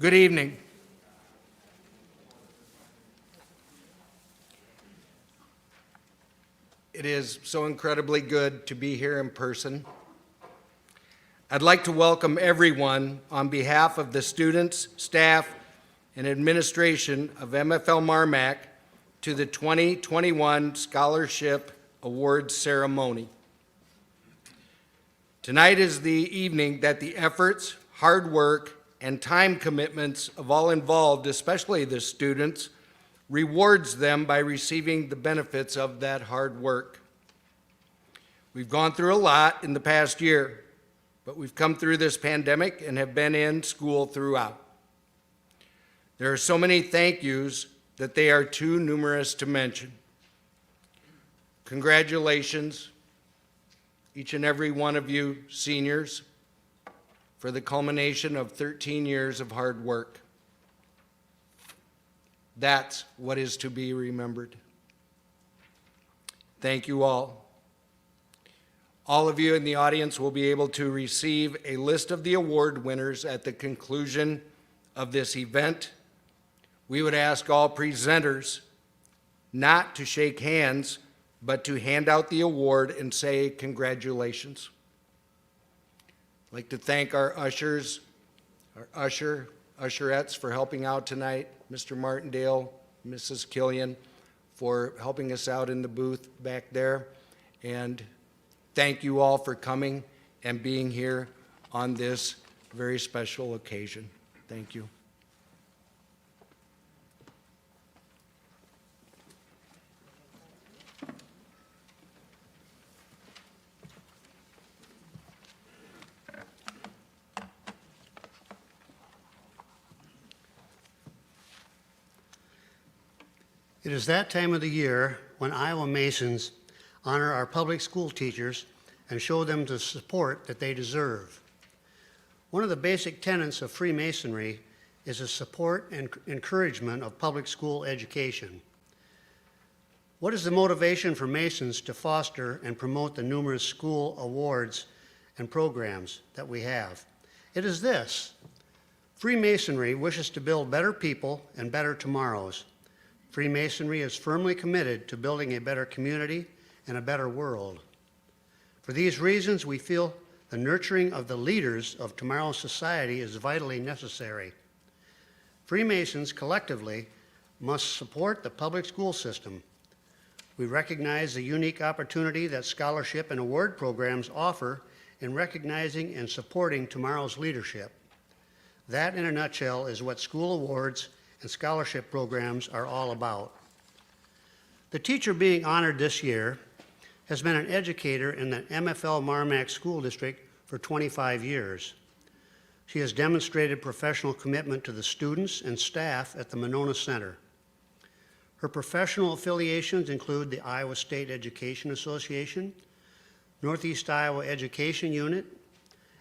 Good evening. It is so incredibly good to be here in person. I'd like to welcome everyone on behalf of the students, staff, and administration of MFL MarMac to the 2021 Scholarship Awards ceremony. Tonight is the evening that the efforts, hard work, and time commitments of all involved, especially the students, rewards them by receiving the benefits of that hard work. We've gone through a lot in the past year, but we've come through this pandemic and have been in school throughout. There are so many thank yous that they are too numerous to mention. Congratulations, each and every one of you seniors, for the culmination of 13 years of hard work. That's what is to be remembered. Thank you all. All of you in the audience will be able to receive a list of the award winners at the conclusion of this event. We would ask all presenters not to shake hands, but to hand out the award and say congratulations. I'd like to thank our ushers, usherettes for helping out tonight, Mr. Martindale, Mrs. Killian for helping us out in the booth back there, and thank you all for coming and being here on this very special occasion. Thank you. It is that time of the year when Iowa Masons honor our public school teachers and show them the support that they deserve. One of the basic tenets of Freemasonry is the support and encouragement of public school education. What is the motivation for Masons to foster and promote the numerous school awards and programs that we have? It is this: Freemasonry wishes to build better people and better tomorrows. Freemasonry is firmly committed to building a better community and a better world. For these reasons, we feel the nurturing of the leaders of tomorrow's society is vitally necessary. Freemasons collectively must support the public school system. We recognize the unique opportunity that scholarship and award programs offer in recognizing and supporting tomorrow's leadership. That, in a nutshell, is what school awards and scholarship programs are all about. The teacher being honored this year has been an educator in the MFL MarMac School District for 25 years. She has demonstrated professional commitment to the students and staff at the Monona Center. Her professional affiliations include the Iowa State Education Association, Northeast Iowa Education Unit,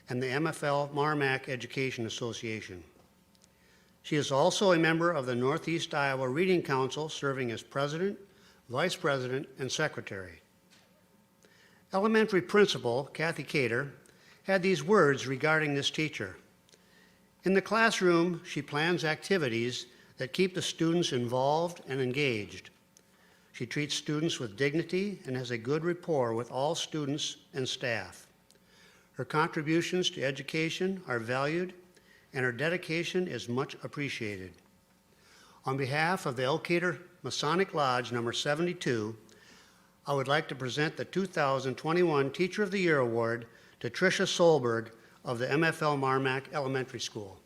and the MFL MarMac Education Association. She is also a member of the Northeast Iowa Reading Council, serving as president, vice president, and secretary. Elementary principal Kathy Cater had these words regarding this teacher. In the classroom, she plans activities that keep the students involved and engaged. She treats students with dignity and has a good rapport with all students and staff. Her contributions to education are valued, and her dedication is much appreciated. On behalf of the Elkader Masonic Lodge number 72, I would like to present the 2021 Teacher of the Year Award to Trisha Solberg of the MFL MarMac Elementary School.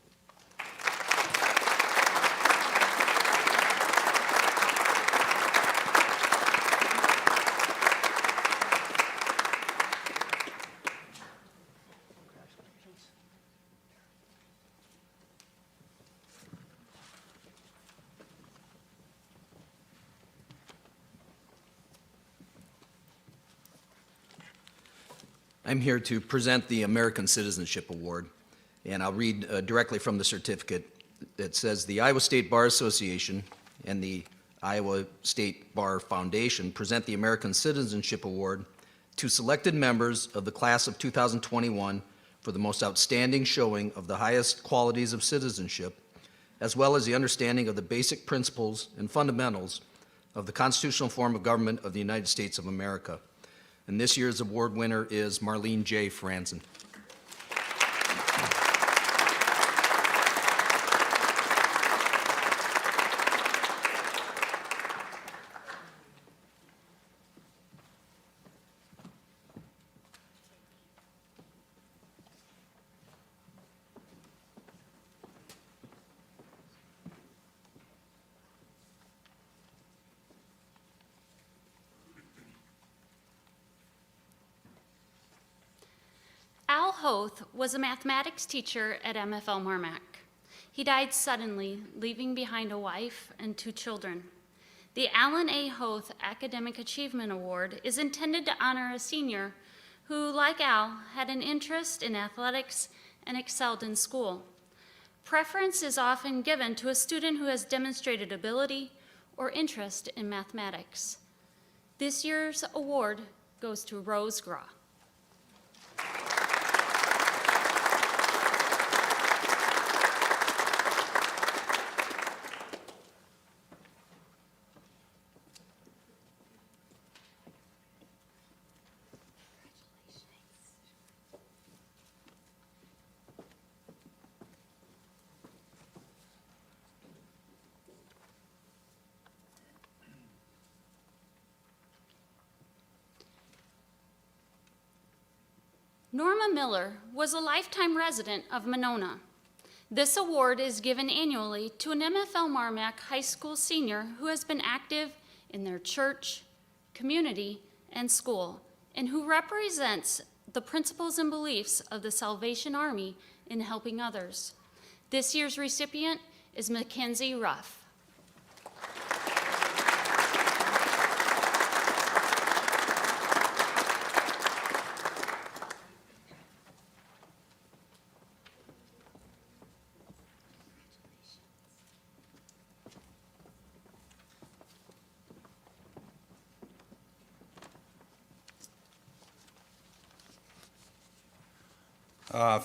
I'm here to present the American Citizenship Award, and I'll read directly from the certificate. It says, the Iowa State Bar Association and the Iowa State Bar Foundation present the American Citizenship Award to selected members of the class of 2021 for the most outstanding showing of the highest qualities of citizenship as well as the understanding of the basic principles and fundamentals of the constitutional form of government of the United States of America. And this year's award winner is Marlene J. Franzen. Hoath was a mathematics teacher at MFL MarMac. He died suddenly, leaving behind a wife and 2 children. The Alan A. Hoath Academic Achievement Award is intended to honor a senior who, like Al, had an interest in athletics and excelled in school. Preference is often given to a student who has demonstrated ability or interest in mathematics. This year's award goes to Rose Graw. Norma Miller was a lifetime resident of Monona. This award is given annually to an MFL MarMac high school senior who has been active in their church, community, and school, and who represents the principles and beliefs of the Salvation Army in helping others. This year's recipient is Mackenzie Ruff.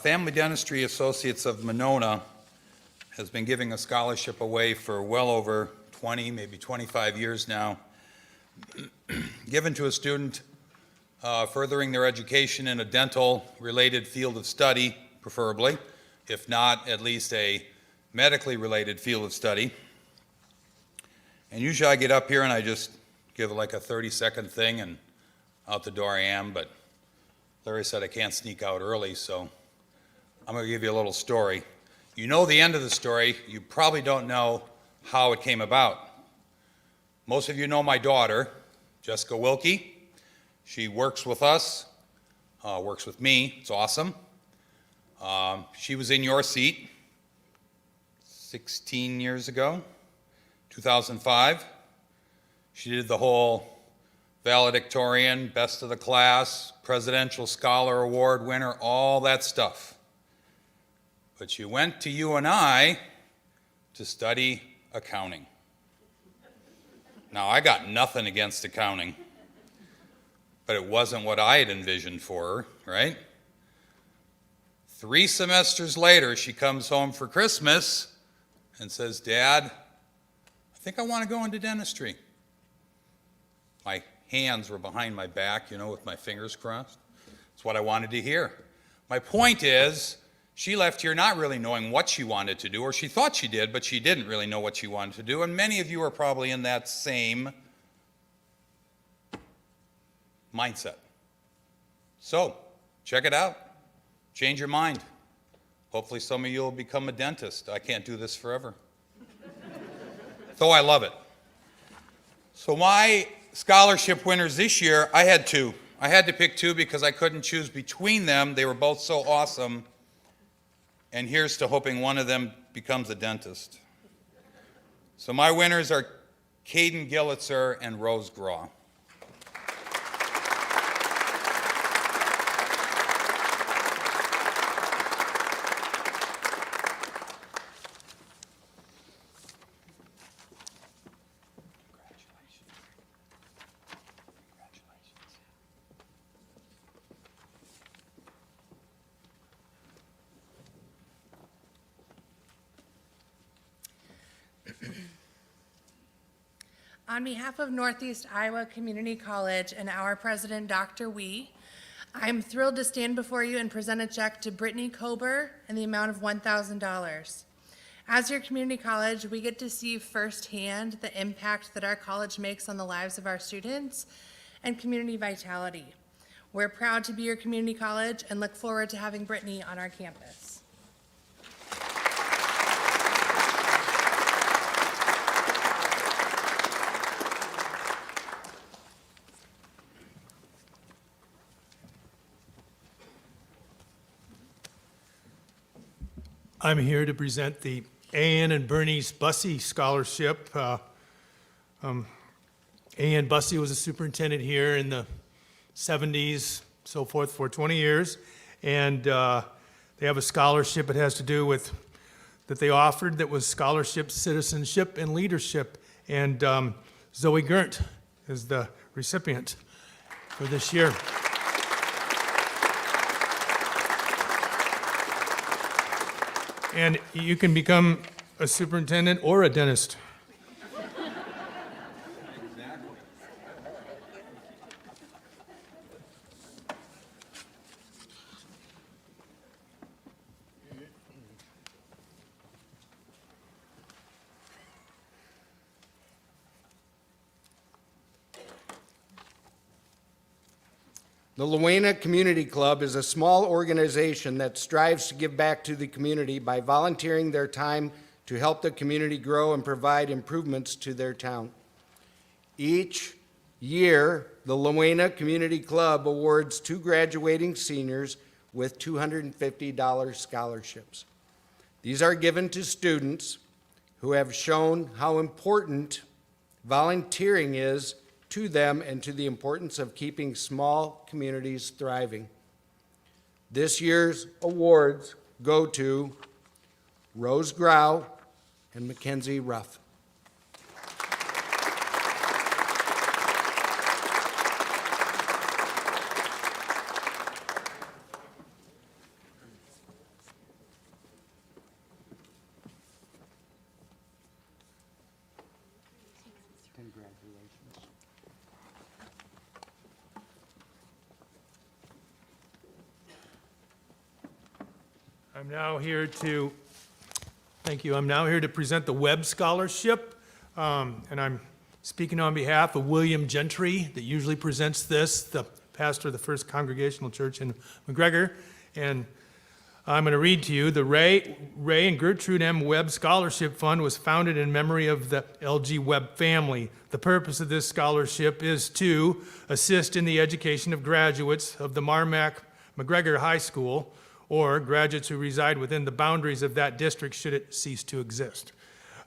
Family Dentistry Associates of Monona has been giving a scholarship away for well over 20, maybe 25 years now, given to a student furthering their education in a dental-related field of study, preferably, if not at least a medically related field of study. And usually I get up here and I just give like a 30-second thing and out the door I am, but Larry said I can't sneak out early, so I'm going to give you a little story. You know the end of the story. You probably don't know how it came about. Most of you know my daughter, Jessica Wilkie. She works with us, works with me. It's awesome. She was in your seat 16 years ago, 2005. She did the whole valedictorian, best of the class, Presidential Scholar Award winner, all that stuff. But she went to UNI to study accounting. Now, I got nothing against accounting, but it wasn't what I had envisioned for her, right? 3 semesters later, she comes home for Christmas and says, "Dad, I think I want to go into dentistry." My hands were behind my back, with my fingers crossed. It's what I wanted to hear. My point is, she left here not really knowing what she wanted to do, or she thought she did, but she didn't really know what she wanted to do, and many of you are probably in that same mindset. So, check it out. Change your mind. Hopefully some of you will become a dentist. I can't do this forever. Though I love it. So my scholarship winners this year, I had 2. I had to pick 2 because I couldn't choose between them. They were both so awesome. And here's to hoping one of them becomes a dentist. So my winners are Caden Gillitzer and Rose Graw. On behalf of Northeast Iowa Community College and our president, Dr. Wee, I'm thrilled to stand before you and present a check to Brittany Kober in the amount of $1,000. As your community college, we get to see firsthand the impact that our college makes on the lives of our students and community vitality. We're proud to be your community college and look forward to having Brittany on our campus. I'm here to present the Ann and Bernice Bussy Scholarship. Ann Bussy was a superintendent here in the 70s, so forth, for 20 years. And they have a scholarship it has to do with, that they offered, that was scholarship, citizenship, and leadership. And Zoe Gert is the recipient for this year. And you can become a superintendent or a dentist. The Lawena Community Club is a small organization that strives to give back to the community by volunteering their time to help the community grow and provide improvements to their town. Each year, the Lawena Community Club awards 2 graduating seniors with $250 scholarships. These are given to students who have shown how important volunteering is to them and to the importance of keeping small communities thriving. This year's awards go to Rose Grau and Mackenzie Ruff. I'm now here to, thank you, I'm now here to present the Webb Scholarship, and I'm speaking on behalf of William Gentry, that usually presents this, the pastor of the First Congregational Church in McGregor, and I'm going to read to you, the Ray and Gertrude M. Webb Scholarship Fund was founded in memory of the L.G. Webb family. The purpose of this scholarship is to assist in the education of graduates of the MarMac McGregor High School, or graduates who reside within the boundaries of that district should it cease to exist.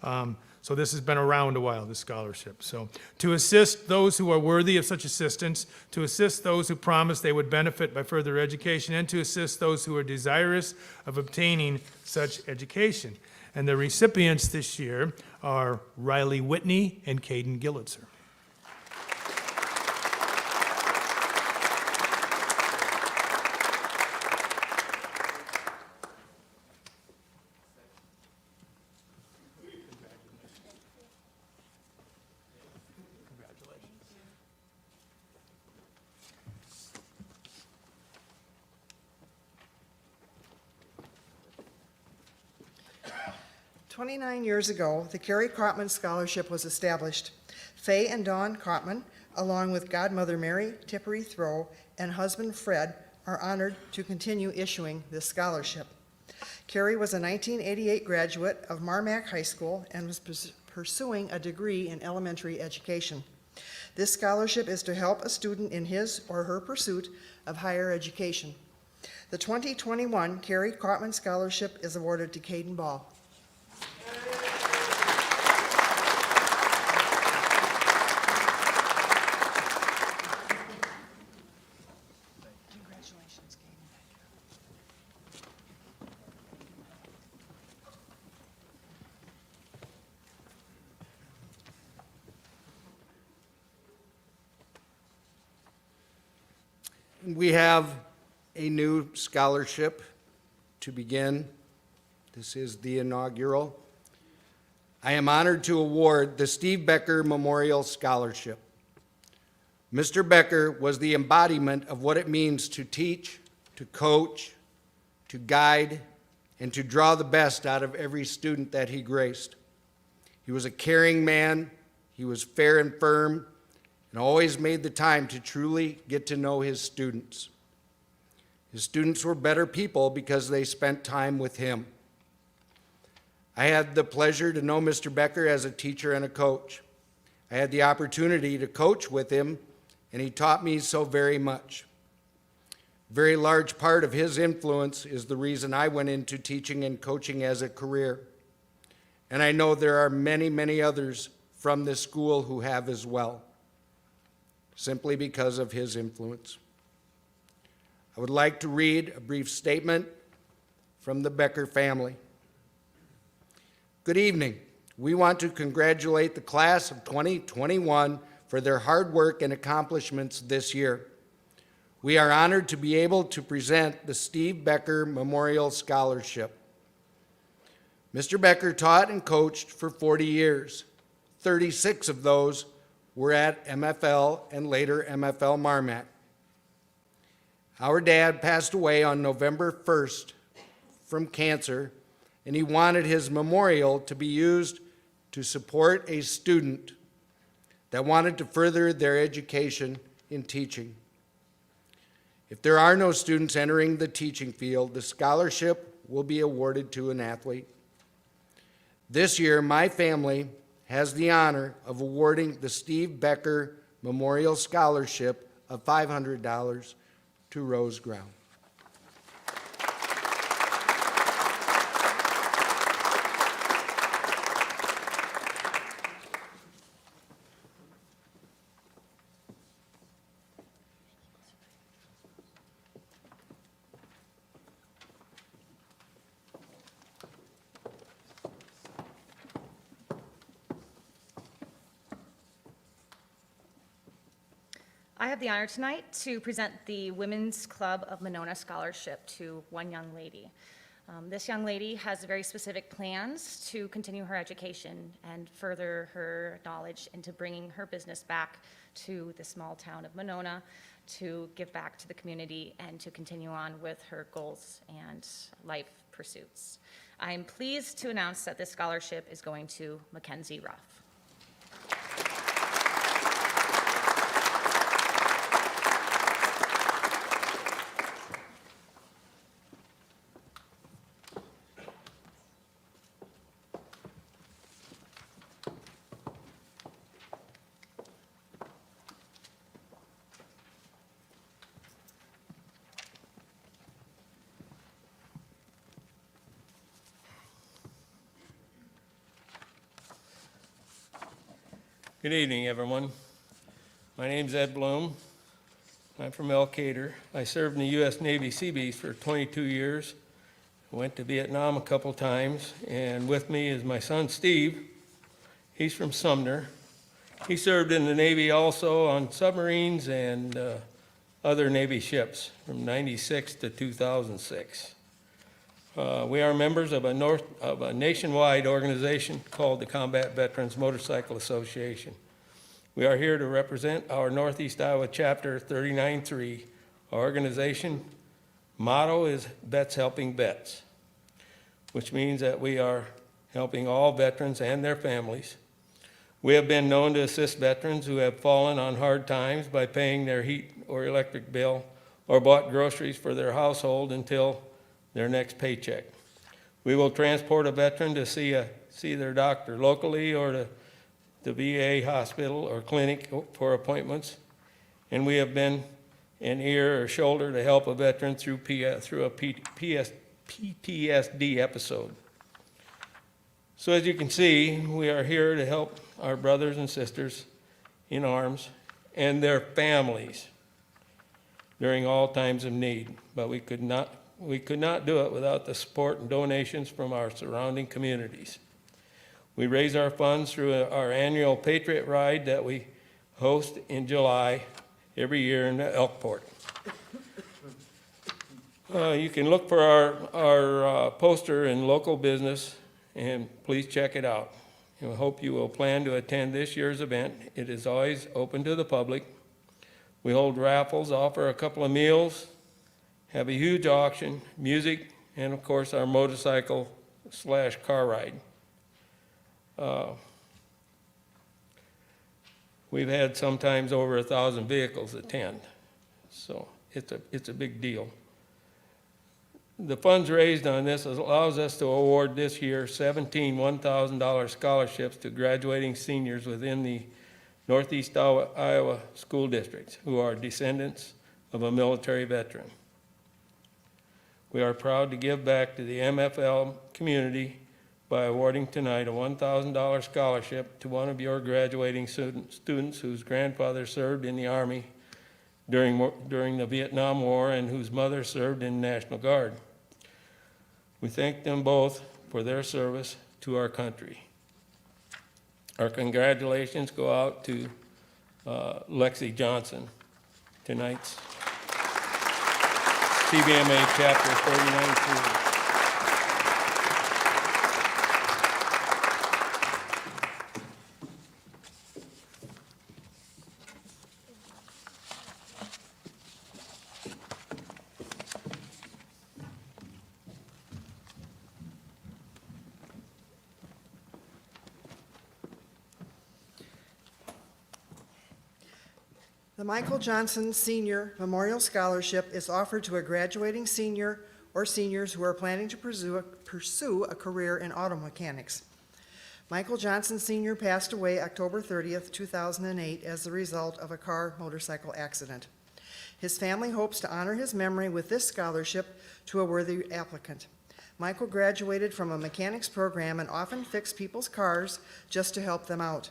So this has been around a while, this scholarship. So to assist those who are worthy of such assistance, to assist those who promise they would benefit by further education, and to assist those who are desirous of obtaining such education. And the recipients this year are Riley Whitney and Caden Gillitzer. Congratulations. 29 years ago, the Carey Kaufman Scholarship was established. Faye and Dawn Kaufman, along with godmother Mary Tippery Throw and husband Fred, are honored to continue issuing this scholarship. Carey was a 1988 graduate of MarMac High School and was pursuing a degree in elementary education. This scholarship is to help a student in his or her pursuit of higher education. The 2021 Carey Kaufman Scholarship is awarded to Caden Ball. Congratulations, Caden. We have a new scholarship to begin. This is the inaugural. I am honored to award the Steve Becker Memorial Scholarship. Mr. Becker was the embodiment of what it means to teach, to coach, to guide, and to draw the best out of every student that he graced. He was a caring man, he was fair and firm, and always made the time to truly get to know his students. His students were better people because they spent time with him. I had the pleasure to know Mr. Becker as a teacher and a coach. I had the opportunity to coach with him, and he taught me so very much. A very large part of his influence is the reason I went into teaching and coaching as a career. And I know there are many, many others from this school who have as well, simply because of his influence. I would like to read a brief statement from the Becker family. Good evening. We want to congratulate the class of 2021 for their hard work and accomplishments this year. We are honored to be able to present the Steve Becker Memorial Scholarship. Mr. Becker taught and coached for 40 years. 36 of those were at MFL and later MFL MarMac. Our dad passed away on November 1st from cancer, and he wanted his memorial to be used to support a student that wanted to further their education in teaching. If there are no students entering the teaching field, the scholarship will be awarded to an athlete. This year, my family has the honor of awarding the Steve Becker Memorial Scholarship of $500 to Rose Ground. I have the honor tonight to present the Women's Club of Monona Scholarship to one young lady. This young lady has very specific plans to continue her education and further her knowledge into bringing her business back to the small town of Monona to give back to the community and to continue on with her goals and life pursuits. I am pleased to announce that this scholarship is going to Mackenzie Ruff. Good evening, everyone. My name's Ed Bloom. I'm from Elkader. I served in the U.S. Navy Seabees for 22 years. Went to Vietnam a couple times, and with me is my son, Steve. He's from Sumner. He served in the Navy also on submarines and other Navy ships from 96 to 2006. We are members of a nationwide organization called the Combat Veterans Motorcycle Association. We are here to represent our Northeast Iowa Chapter 39-3. Our organization motto is Vets Helping Vets, which means that we are helping all veterans and their families. We have been known to assist veterans who have fallen on hard times by paying their heat or electric bill or bought groceries for their household until their next paycheck. We will transport a veteran to see their doctor locally or to the VA hospital or clinic for appointments. And we have been an ear or shoulder to help a veteran through a PTSD episode. So as you can see, we are here to help our brothers and sisters in arms and their families during all times of need. But we could not do it without the support and donations from our surrounding communities. We raise our funds through our annual Patriot Ride that we host in July every year in Elkport. You can look for our poster in local business, and please check it out. and we hope you will plan to attend this year's event. It is always open to the public. We hold raffles, offer a couple of meals, have a huge auction, music, and of course our motorcycle/car ride. We've had sometimes over 1,000 vehicles attend, so it's a big deal. The funds raised on this allows us to award this year 17 $1,000 scholarships to graduating seniors within the Northeast Iowa school districts who are descendants of a military veteran. We are proud to give back to the MFL community by awarding tonight a $1,000 scholarship to one of your graduating students whose grandfather served in the Army during the Vietnam War and whose mother served in the National Guard. We thank them both for their service to our country. Our congratulations go out to Lexi Johnson, tonight's CBMA Chapter 39. The Michael Johnson Senior Memorial Scholarship is offered to a graduating senior or seniors who are planning to pursue a career in auto mechanics. Michael Johnson Sr. passed away October 30th, 2008 as the result of a car-motorcycle accident. His family hopes to honor his memory with this scholarship to a worthy applicant. Michael graduated from a mechanics program and often fixed people's cars just to help them out.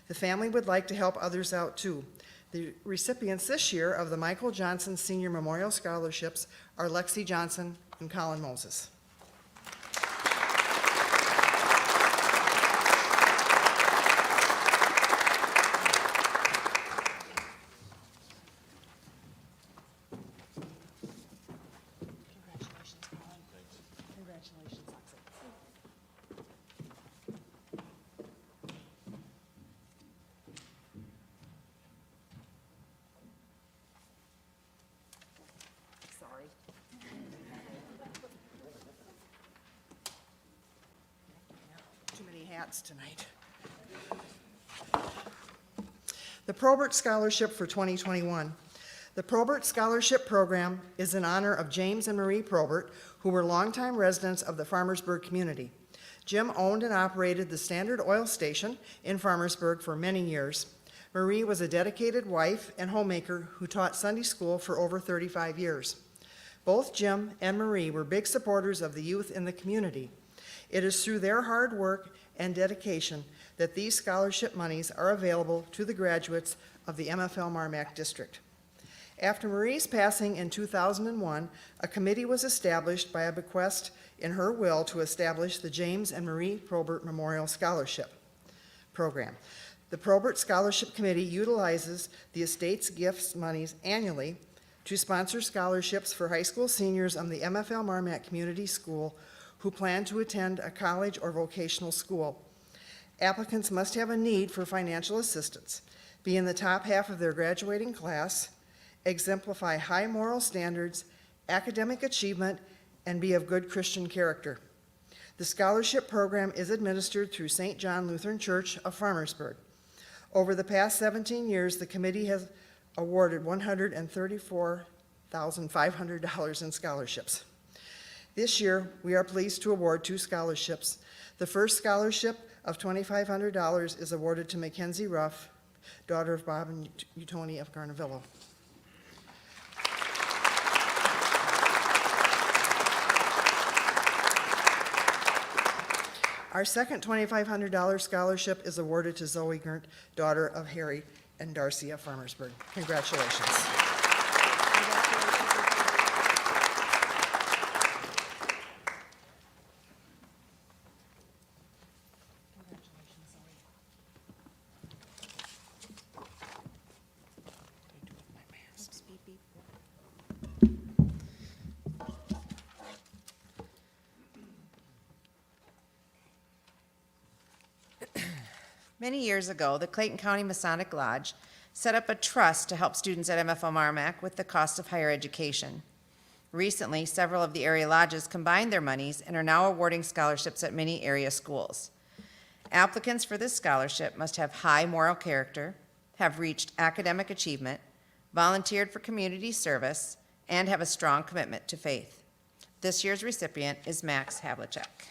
The family would like to help others out too. The recipients this year of the Michael Johnson Senior Memorial Scholarships are Lexi Johnson and Colin Moses. Too many hats tonight. The Probert Scholarship for 2021. The Probert Scholarship Program is in honor of James and Marie Probert, who were longtime residents of the Farmersburg community. Jim owned and operated the Standard Oil Station in Farmersburg for many years. Marie was a dedicated wife and homemaker who taught Sunday school for over 35 years. Both Jim and Marie were big supporters of the youth in the community. It is through their hard work and dedication that these scholarship monies are available to the graduates of the MFL MarMac district. After Marie's passing in 2001, a committee was established by a bequest in her will to establish the James and Marie Probert Memorial Scholarship Program. The Probert Scholarship Committee utilizes the estate's gifts monies annually to sponsor scholarships for high school seniors on the MFL MarMac Community School who plan to attend a college or vocational school. Applicants must have a need for financial assistance, be in the top half of their graduating class, exemplify high moral standards, academic achievement, and be of good Christian character. The scholarship program is administered through St. John Lutheran Church of Farmersburg. Over the past 17 years, the committee has awarded $134,500 in scholarships. This year, we are pleased to award 2 scholarships. The first scholarship of $2,500 is awarded to Mackenzie Ruff, daughter of Bob and Tony of Garnavillo. Our second $2,500 scholarship is awarded to Zoe Gert, daughter of Harry and Darcy of Farmersburg. Congratulations. Many years ago, the Clayton County Masonic Lodge set up a trust to help students at MFL MarMac with the cost of higher education. Recently, several of the area lodges combined their monies and are now awarding scholarships at many area schools. Applicants for this scholarship must have high moral character, have reached academic achievement, volunteered for community service, and have a strong commitment to faith. This year's recipient is Max Havlicek.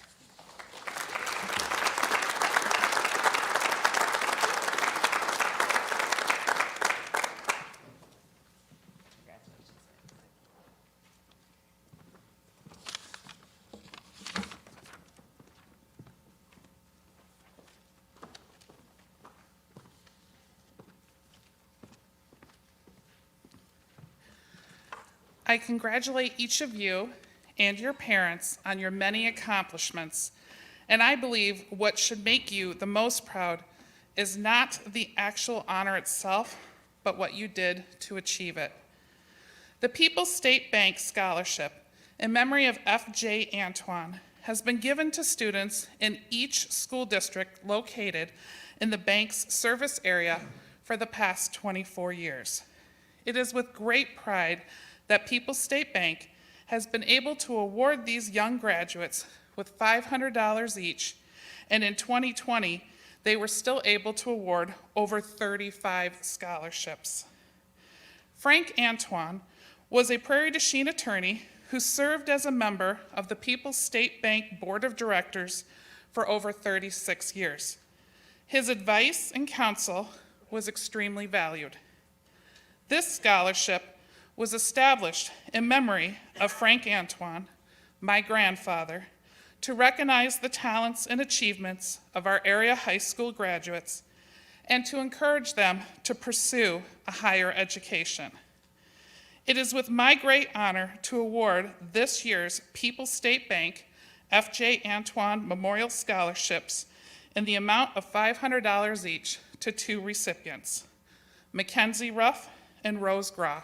I congratulate each of you and your parents on your many accomplishments, and I believe what should make you the most proud is not the actual honor itself, but what you did to achieve it. The People's State Bank Scholarship in memory of F.J. Antoine has been given to students in each school district located in the bank's service area for the past 24 years. It is with great pride that People's State Bank has been able to award these young graduates with $500 each, and in 2020, they were still able to award over 35 scholarships. Frank Antoine was a Prairie du Chien attorney who served as a member of the People's State Bank Board of Directors for over 36 years. His advice and counsel was extremely valued. This scholarship was established in memory of Frank Antoine, my grandfather, to recognize the talents and achievements of our area high school graduates and to encourage them to pursue a higher education. It is with my great honor to award this year's People's State Bank F.J. Antoine Memorial Scholarships in the amount of $500 each to two recipients, Mackenzie Ruff and Rose Grau.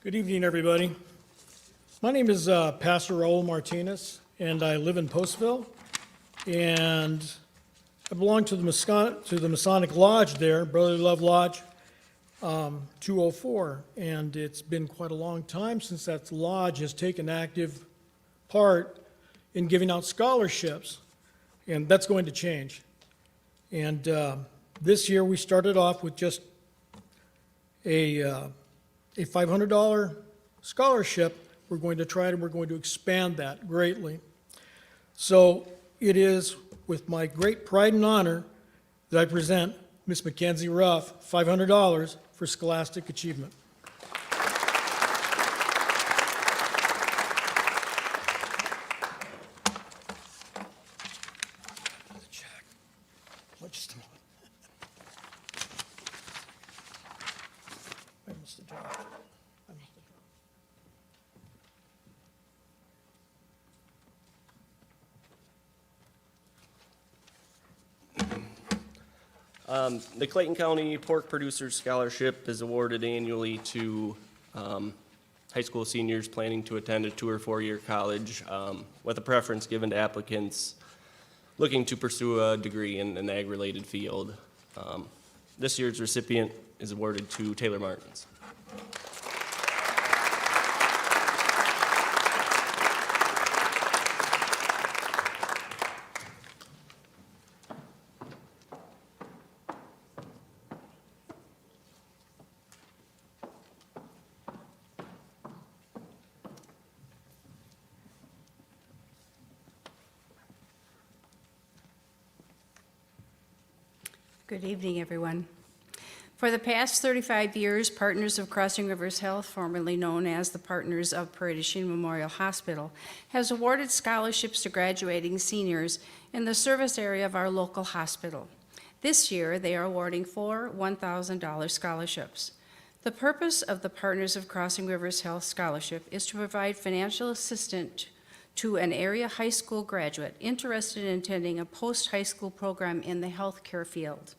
Good evening, everybody. My name is Pastor Raul Martinez, and I live in Postville. And I belong to the Masonic Lodge there, Brotherly Love Lodge 204. And it's been quite a long time since that lodge has taken active part in giving out scholarships. And that's going to change. And this year we started off with just a $500 scholarship. We're going to expand that greatly. So it is with my great pride and honor that I present Miss Mackenzie Ruff $500 for scholastic achievement. Just a moment. I must have dropped it. The Clayton County Pork Producers Scholarship is awarded annually to high school seniors planning to attend a 2 or 4 year college, with a preference given to applicants looking to pursue a degree in an ag-related field. This year's recipient is awarded to Taylor Martins. Good evening, everyone. For the past 35 years, Partners of Crossing Rivers Health, formerly known as the Partners of Paradishin Memorial Hospital, has awarded scholarships to graduating seniors in the service area of our local hospital. This year, they are awarding 4 $1,000 scholarships. The purpose of the Partners of Crossing Rivers Health Scholarship is to provide financial assistance to an area high school graduate interested in attending a post-high school program in the healthcare field.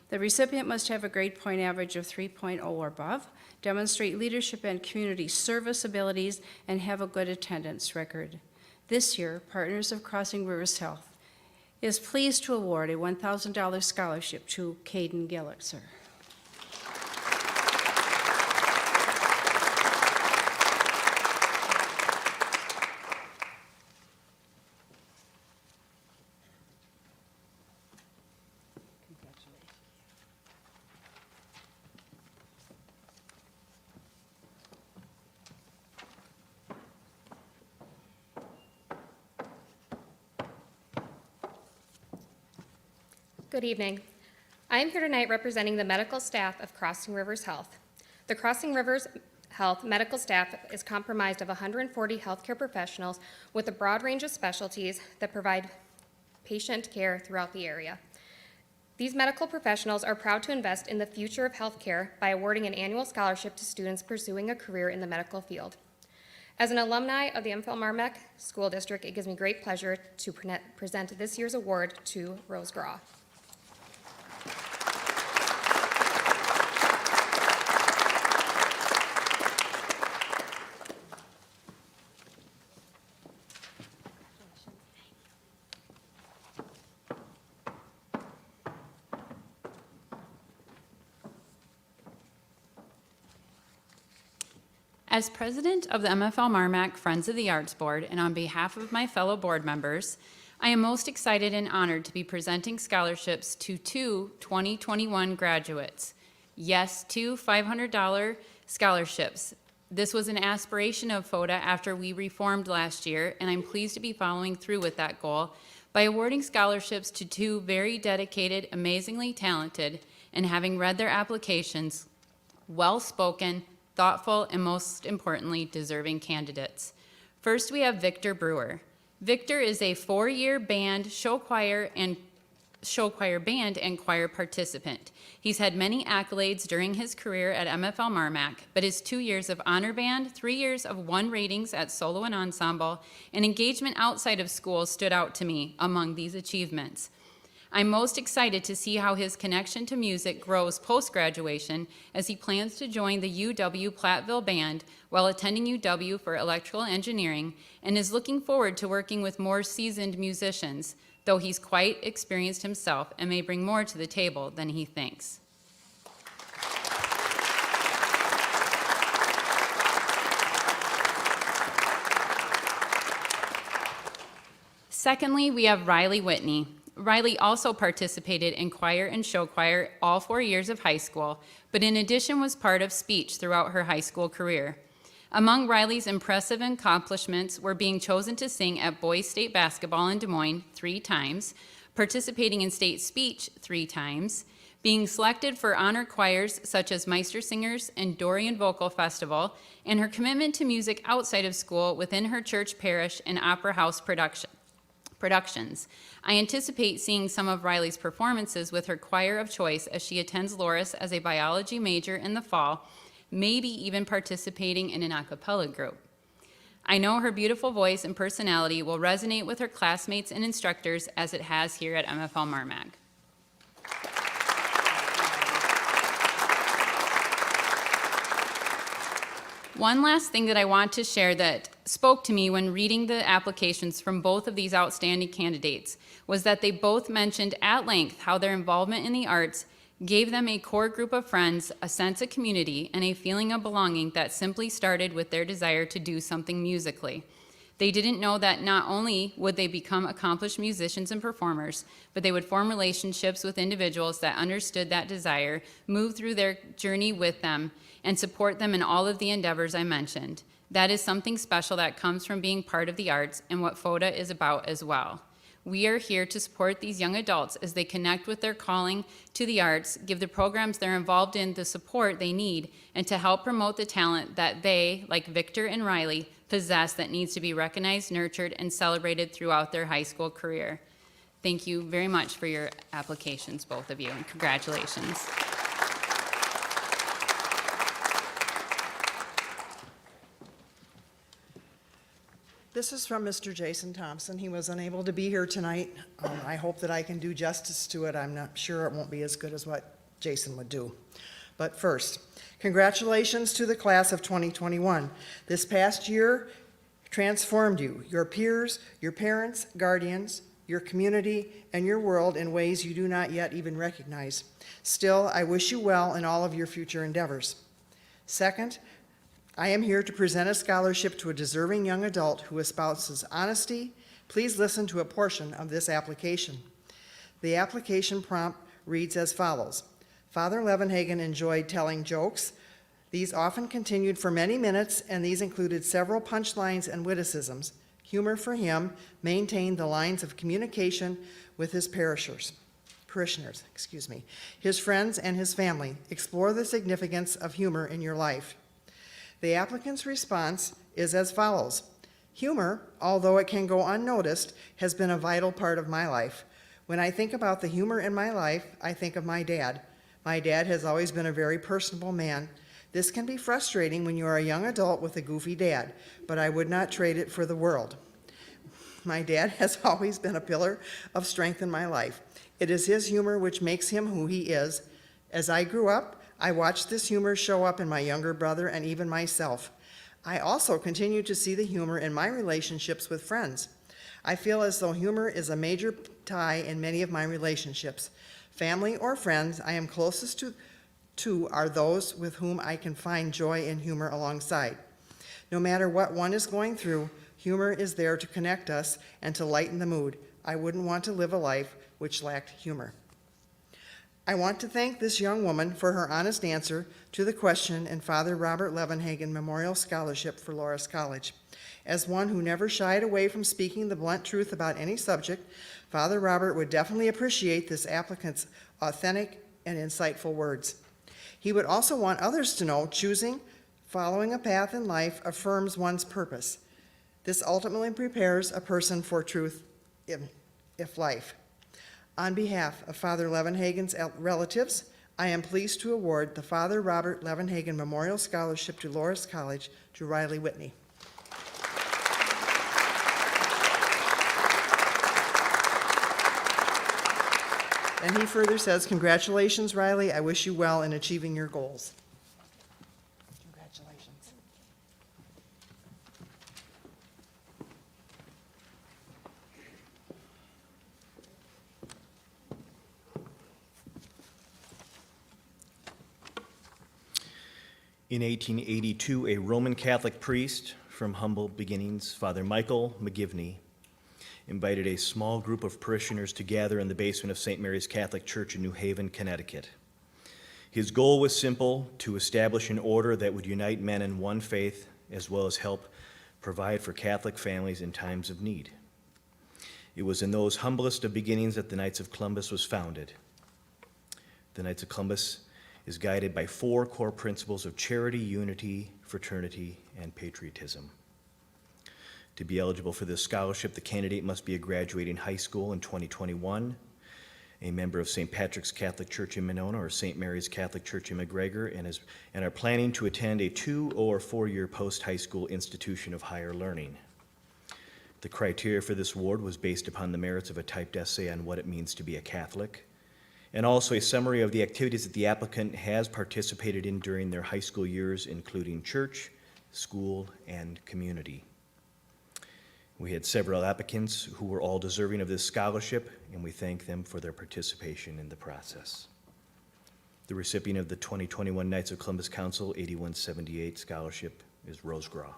The recipient must have a grade point average of 3.0 or above, demonstrate leadership and community service abilities, and have a good attendance record. This year, Partners of Crossing Rivers Health is pleased to award a $1,000 scholarship to Caden Gillitzer. Good evening. I am here tonight representing the medical staff of Crossing Rivers Health. The Crossing Rivers Health medical staff is comprised of 140 healthcare professionals with a broad range of specialties that provide patient care throughout the area. These medical professionals are proud to invest in the future of healthcare by awarding an annual scholarship to students pursuing a career in the medical field. As an alumni of the MFL MarMac School District, it gives me great pleasure to present this year's award to Rose Graw. As president of the MFL MarMac Friends of the Arts Board, and on behalf of my fellow board members, I am most excited and honored to be presenting scholarships to 2 2021 graduates. Yes, 2 $500 scholarships. This was an aspiration of FOTA after we reformed last year, and I'm pleased to be following through with that goal by awarding scholarships to 2 very dedicated, amazingly talented, and having read their applications, well-spoken, thoughtful, and most importantly, deserving candidates. First, we have Victor Brewer. Victor is a 4-year band, show choir band and choir participant. He's had many accolades during his career at MFL MarMac, but his 2 years of honor band, 3 years of 1 ratings at solo and ensemble, and engagement outside of school stood out to me among these achievements. I'm most excited to see how his connection to music grows post-graduation as he plans to join the UW Platteville Band while attending UW for electrical engineering and is looking forward to working with more seasoned musicians, though he's quite experienced himself and may bring more to the table than he thinks. Secondly, we have Riley Whitney. Riley also participated in choir and show choir all 4 years of high school, but in addition was part of speech throughout her high school career. Among Riley's impressive accomplishments were being chosen to sing at boys state basketball in Des Moines 3 times, participating in state speech 3 times, being selected for honor choirs such as Meister Singers and Dorian Vocal Festival, and her commitment to music outside of school within her church parish and opera house productions. I anticipate seeing some of Riley's performances with her choir of choice as she attends Loris as a biology major in the fall, maybe even participating in an a cappella group. I know her beautiful voice and personality will resonate with her classmates and instructors as it has here at MFL MarMac. One last thing that I want to share that spoke to me when reading the applications from both of these outstanding candidates was that they both mentioned at length how their involvement in the arts gave them a core group of friends, a sense of community, and a feeling of belonging that simply started with their desire to do something musically. They didn't know that not only would they become accomplished musicians and performers, but they would form relationships with individuals that understood that desire, move through their journey with them, and support them in all of the endeavors I mentioned. That is something special that comes from being part of the arts and what FOTA is about as well. We are here to support these young adults as they connect with their calling to the arts, give the programs they're involved in the support they need, and to help promote the talent that they, like Victor and Riley, possess that needs to be recognized, nurtured, and celebrated throughout their high school career. Thank you very much for your applications, both of you, and congratulations. This is from Mr. Jason Thompson. He was unable to be here tonight. I hope that I can do justice to it. I'm not sure it won't be as good as what Jason would do. But first, congratulations to the class of 2021. This past year transformed you, your peers, your parents, guardians, your community, and your world in ways you do not yet even recognize. Still, I wish you well in all of your future endeavors. Second, I am here to present a scholarship to a deserving young adult who espouses honesty. Please listen to a portion of this application. The application prompt reads as follows. Father Levenhagen enjoyed telling jokes. These often continued for many minutes, and these included several punchlines and witticisms. Humor for him maintained the lines of communication with his parishioners, his friends and his family. Explore the significance of humor in your life. The applicant's response is as follows. Humor, although it can go unnoticed, has been a vital part of my life. When I think about the humor in my life, I think of my dad. My dad has always been a very personable man. This can be frustrating when you are a young adult with a goofy dad, but I would not trade it for the world. My dad has always been a pillar of strength in my life. It is his humor which makes him who he is. As I grew up, I watched this humor show up in my younger brother and even myself. I also continue to see the humor in my relationships with friends. I feel as though humor is a major tie in many of my relationships. Family or friends I am closest to are those with whom I can find joy and humor alongside. No matter what one is going through, humor is there to connect us and to lighten the mood. I wouldn't want to live a life which lacked humor. I want to thank this young woman for her honest answer to the question in Father Robert Levenhagen Memorial Scholarship for Loras College. As one who never shied away from speaking the blunt truth about any subject, Father Robert would definitely appreciate this applicant's authentic and insightful words. He would also want others to know following a path in life affirms one's purpose. This ultimately prepares a person for truth if life. On behalf of Father Levenhagen's relatives, I am pleased to award the Father Robert Levenhagen Memorial Scholarship to Loras College to Riley Whitney. And he further says, congratulations, Riley. I wish you well in achieving your goals. Congratulations. In 1882, a Roman Catholic priest from humble beginnings, Father Michael McGivney, invited a small group of parishioners to gather in the basement of St. Mary's Catholic Church in New Haven, Connecticut. His goal was simple: to establish an order that would unite men in one faith, as well as help provide for Catholic families in times of need. It was in those humblest of beginnings that the Knights of Columbus was founded. The Knights of Columbus is guided by 4 core principles of charity, unity, fraternity, and patriotism. To be eligible for this scholarship, the candidate must be a graduating high school in 2021, a member of St. Patrick's Catholic Church in Monona or St. Mary's Catholic Church in McGregor, and are planning to attend a 2 or 4-year post-high school institution of higher learning. The criteria for this award was based upon the merits of a typed essay on what it means to be a Catholic, and also a summary of the activities that the applicant has participated in during their high school years, including church, school, and community. We had several applicants who were all deserving of this scholarship, and we thank them for their participation in the process. The recipient of the 2021 Knights of Columbus Council 8178 scholarship is Rose Graw.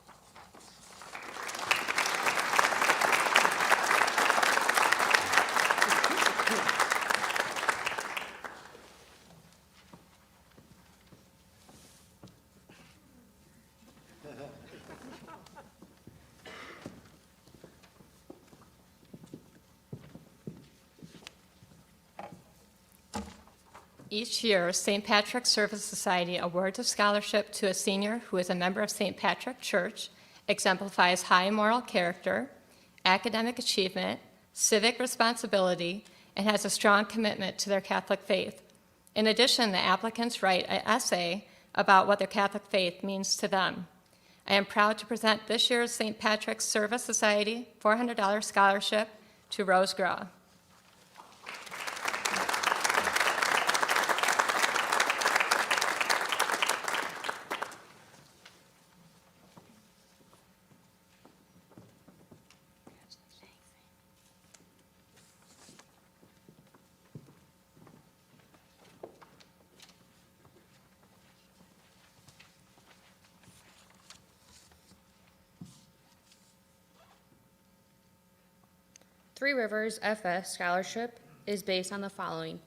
Each year, St. Patrick's Service Society awards a scholarship to a senior who is a member of St. Patrick Church, exemplifies high moral character, academic achievement, civic responsibility, and has a strong commitment to their Catholic faith. In addition, the applicants write an essay about what their Catholic faith means to them. I am proud to present this year's St. Patrick's Service Society $400 scholarship to Rose Graw. Three Rivers FS Scholarship is based on the following.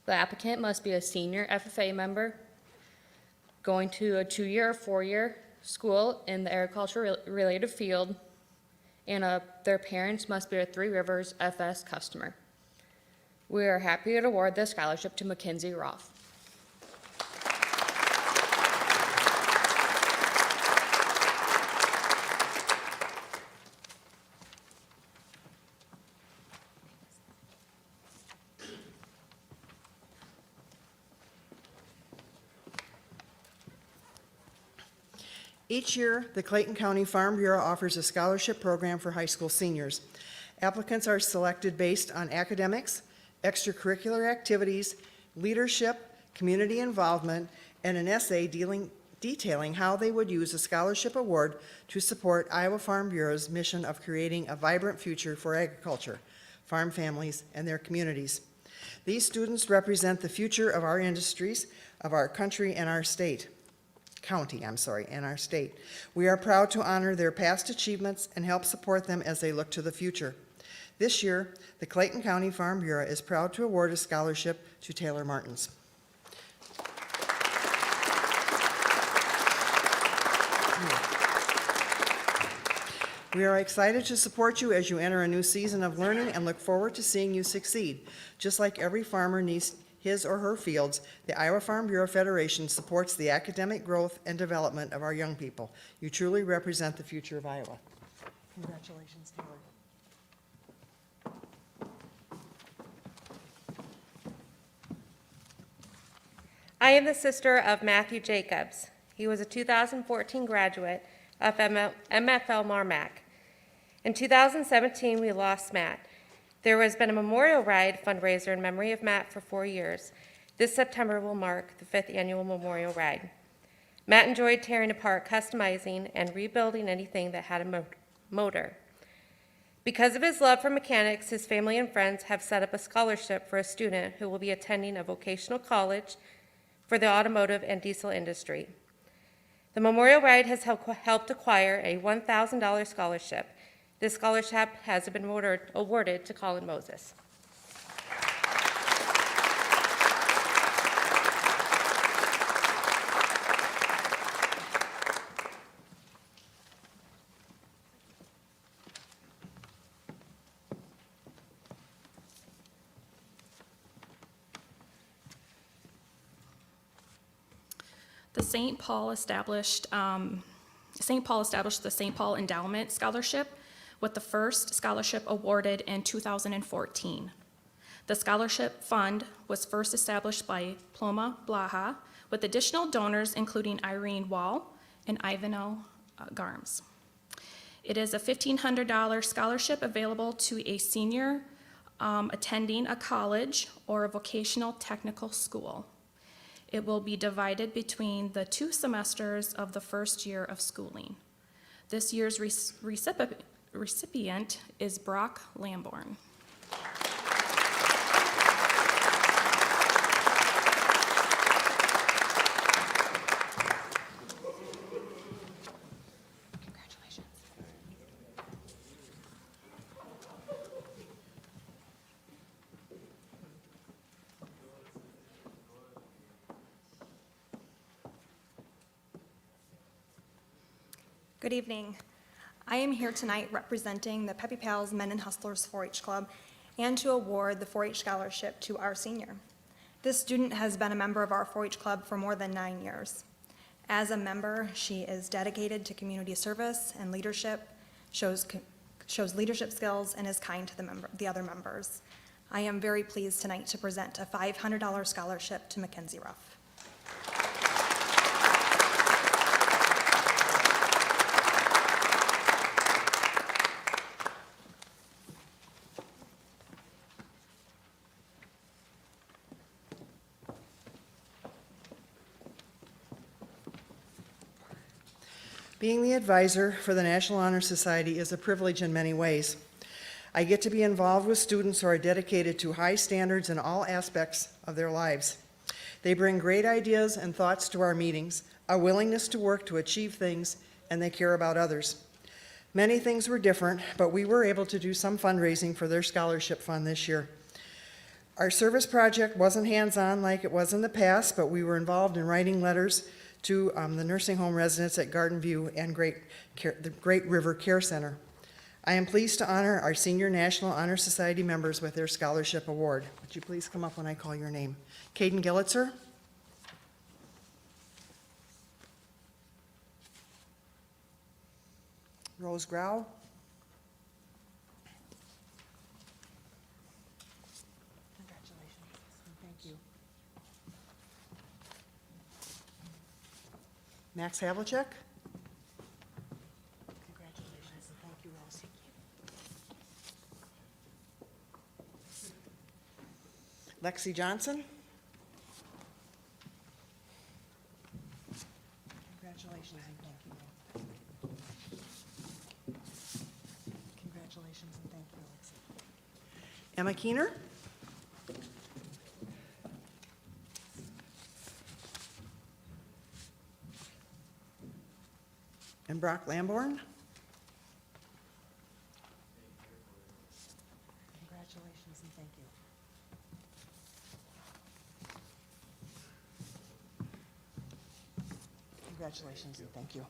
The applicant must be a senior FFA member, going to a 2-year or 4-year school in the agriculture-related field, and their parents must be a Three Rivers FS customer. We are happy to award this scholarship to Mackenzie Roth. Each year, the Clayton County Farm Bureau offers a scholarship program for high school seniors. Applicants are selected based on academics, extracurricular activities, leadership, community involvement, and an essay detailing how they would use a scholarship award to support Iowa Farm Bureau's mission of creating a vibrant future for agriculture, farm families, and their communities. These students represent the future of our industries, of our country, and our state. And our state. We are proud to honor their past achievements and help support them as they look to the future. This year, the Clayton County Farm Bureau is proud to award a scholarship to Taylor Martins. We are excited to support you as you enter a new season of learning and look forward to seeing you succeed. Just like every farmer needs his or her fields, the Iowa Farm Bureau Federation supports the academic growth and development of our young people. You truly represent the future of Iowa. Congratulations, Taylor. I am the sister of Matthew Jacobs. He was a 2014 graduate of MFL MarMac. In 2017, we lost Matt. There has been a memorial ride fundraiser in memory of Matt for 4 years. This September will mark the 5th annual memorial ride. Matt enjoyed tearing apart, customizing, and rebuilding anything that had a motor. Because of his love for mechanics, his family and friends have set up a scholarship for a student who will be attending a vocational college for the automotive and diesel industry. The memorial ride has helped acquire a $1,000 scholarship. This scholarship has been awarded to Colin Moses. St. Paul established the St. Paul Endowment Scholarship, with the first scholarship awarded in 2014. The scholarship fund was first established by Ploma Blaha, with additional donors including Irene Wall and Ivano Garms. It is a $1,500 scholarship available to a senior attending a college or a vocational technical school. It will be divided between the 2 semesters of the first year of schooling. This year's recipient is Brock Lamborn. Good evening. I am here tonight representing the Peppy Pals Men and Hustlers 4-H Club and to award the 4-H scholarship to our senior. This student has been a member of our 4-H club for more than 9 years. As a member, she is dedicated to community service and leadership, shows leadership skills, and is kind to the other members. I am very pleased tonight to present a $500 scholarship to Mackenzie Ruff. Being the advisor for the National Honor Society is a privilege in many ways. I get to be involved with students who are dedicated to high standards in all aspects of their lives. They bring great ideas and thoughts to our meetings, a willingness to work to achieve things, and they care about others. Many things were different, but we were able to do some fundraising for their scholarship fund this year. Our service project wasn't hands-on like it was in the past, but we were involved in writing letters to the nursing home residents at Garden View and the Great River Care Center. I am pleased to honor our senior National Honor Society members with their scholarship award. Would you please come up when I call your name? Caden Gillitzer. Rose Grau. Congratulations, and thank you. Max Havlicek. Congratulations, and thank you, Rose. Lexi Johnson. Congratulations, and thank you. Congratulations, and thank you, Lexi. Emma Keener. And Brock Lamborn. Congratulations and thank you. Congratulations and thank you.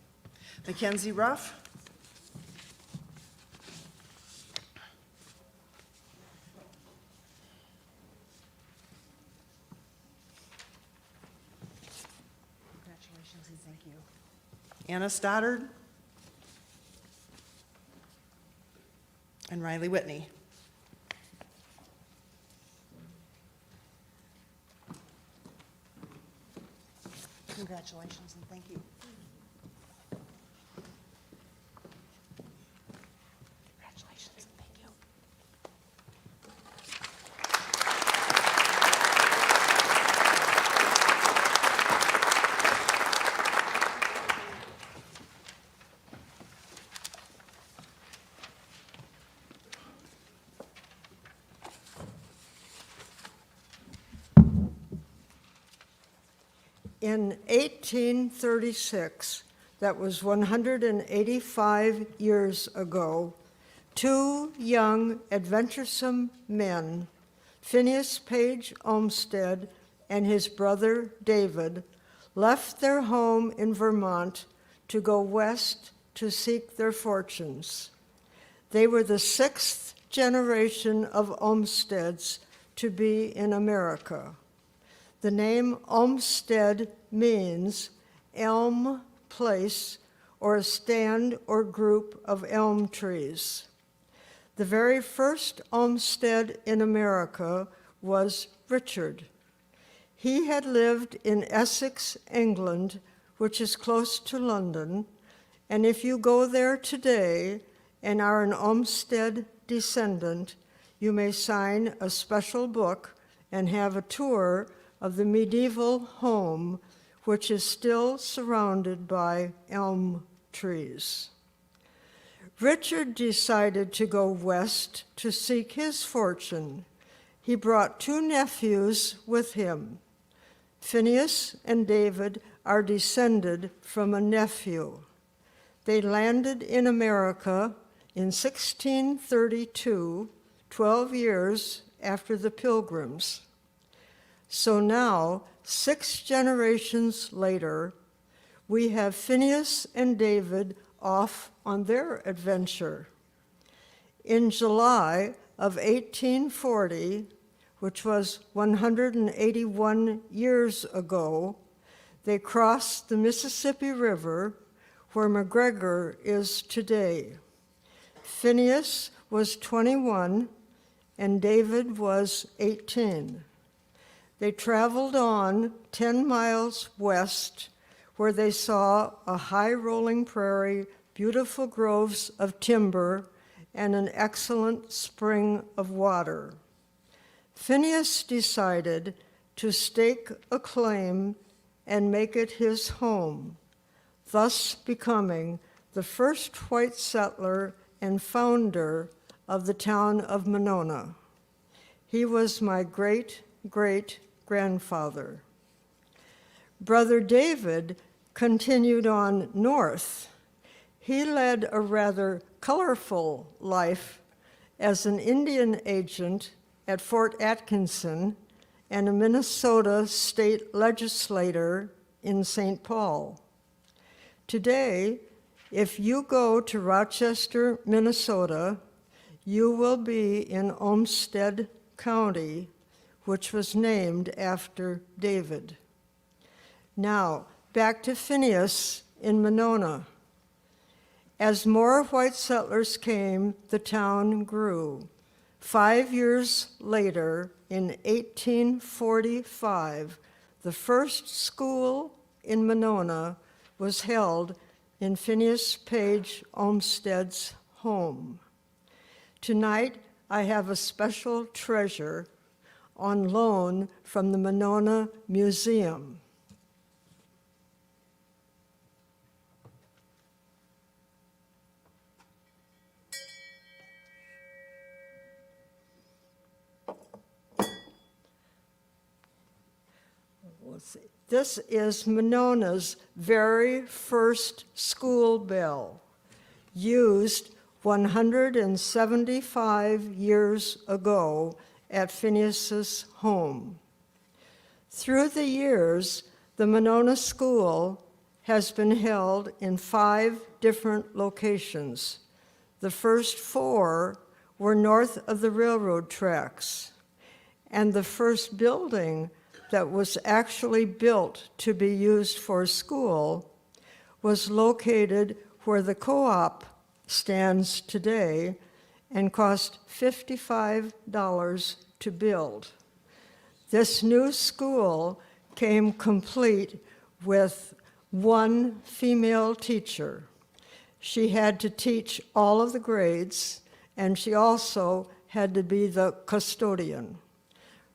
Mackenzie Ruff. Congratulations and thank you. Anna Stoddard. And Riley Whitney. Congratulations and thank you. Congratulations and thank you. In 1836, that was 185 years ago, 2 young, adventuresome men, Phineas Page Olmsted and his brother David, left their home in Vermont to go west to seek their fortunes. They were the 6th generation of Olmsteds to be in America. The name Olmsted means elm place or a stand or group of elm trees. The very first Olmsted in America was Richard. He had lived in Essex, England, which is close to London, and if you go there today and are an Olmsted descendant, you may sign a special book and have a tour of the medieval home, which is still surrounded by elm trees. Richard decided to go west to seek his fortune. He brought 2 nephews with him. Phineas and David are descended from a nephew. They landed in America in 1632, 12 years after the Pilgrims. So now, 6 generations later, we have Phineas and David off on their adventure. In July of 1840, which was 181 years ago, they crossed the Mississippi River where McGregor is today. Phineas was 21 and David was 18. They traveled on 10 miles west where they saw a high rolling prairie, beautiful groves of timber, and an excellent spring of water. Phineas decided to stake a claim and make it his home, thus becoming the first white settler and founder of the town of Monona. He was my great-great-grandfather. Brother David continued on north. He led a rather colorful life as an Indian agent at Fort Atkinson and a Minnesota state legislator in St. Paul. Today, if you go to Rochester, Minnesota, you will be in Olmsted County, which was named after David. Now, back to Phineas in Monona. As more white settlers came, the town grew. 5 years later, in 1845, the first school in Monona was held in Phineas Page Olmsted's home. Tonight, I have a special treasure on loan from the Monona Museum. This is Monona's very first school bell, used 175 years ago at Phineas's home. Through the years, the Monona School has been held in 5 different locations. The first 4 were north of the railroad tracks, and the first building that was actually built to be used for school was located where the co-op stands today and cost $55 to build. This new school came complete with 1 female teacher. She had to teach all of the grades, and she also had to be the custodian.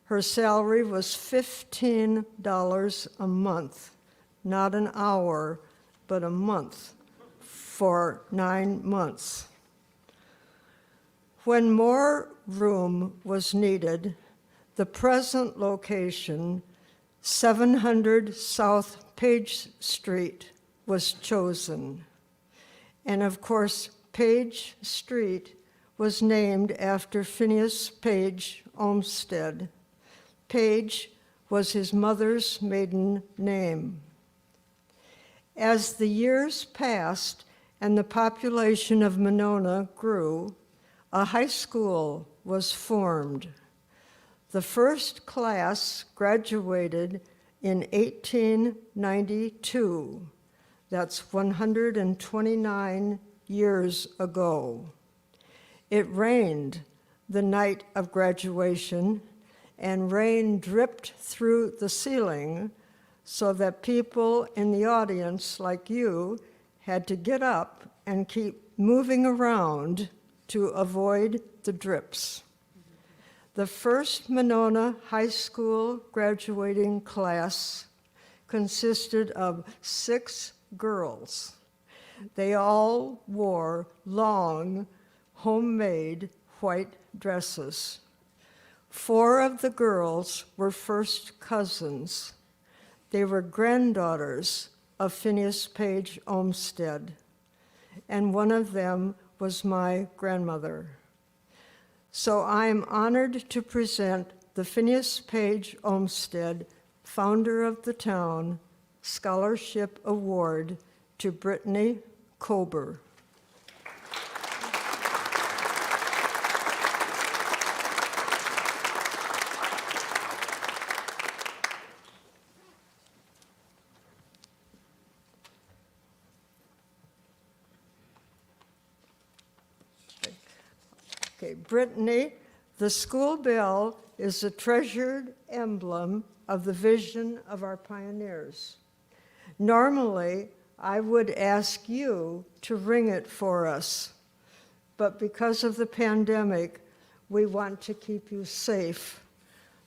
Her salary was $15 a month, not an hour, but a month, for 9 months. When more room was needed, the present location, 700 South Page Street, was chosen. And of course, Page Street was named after Phineas Page Olmsted. Page was his mother's maiden name. As the years passed and the population of Monona grew, a high school was formed. The first class graduated in 1892. That's 129 years ago. It rained the night of graduation, and rain dripped through the ceiling so that people in the audience, like you, had to get up and keep moving around to avoid the drips. The first Monona High School graduating class consisted of 6 girls. They all wore long, homemade white dresses. 4 of the girls were first cousins. They were granddaughters of Phineas Page Olmsted, and one of them was my grandmother. So I am honored to present the Phineas Page Olmsted, founder of the town, Scholarship Award to Brittany Kober. Okay, Brittany, the school bell is a treasured emblem of the vision of our pioneers. Normally, I would ask you to ring it for us, but because of the pandemic, we want to keep you safe.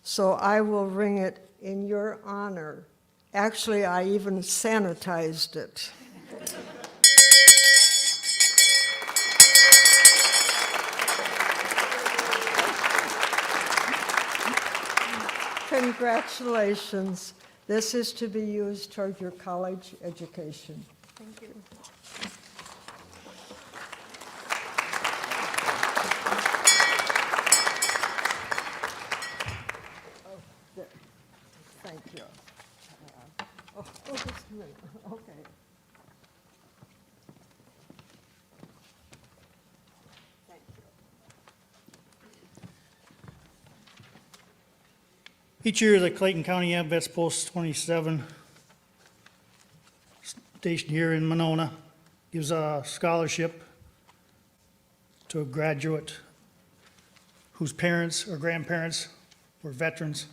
So I will ring it in your honor. Actually, I even sanitized it. Congratulations. This is to be used toward your college education. Thank you. Thank you. Just a minute. Okay. Thank you. Each year, the Clayton County AMVETS Post 27, stationed here in Monona, gives a scholarship to a graduate whose parents or grandparents were veterans.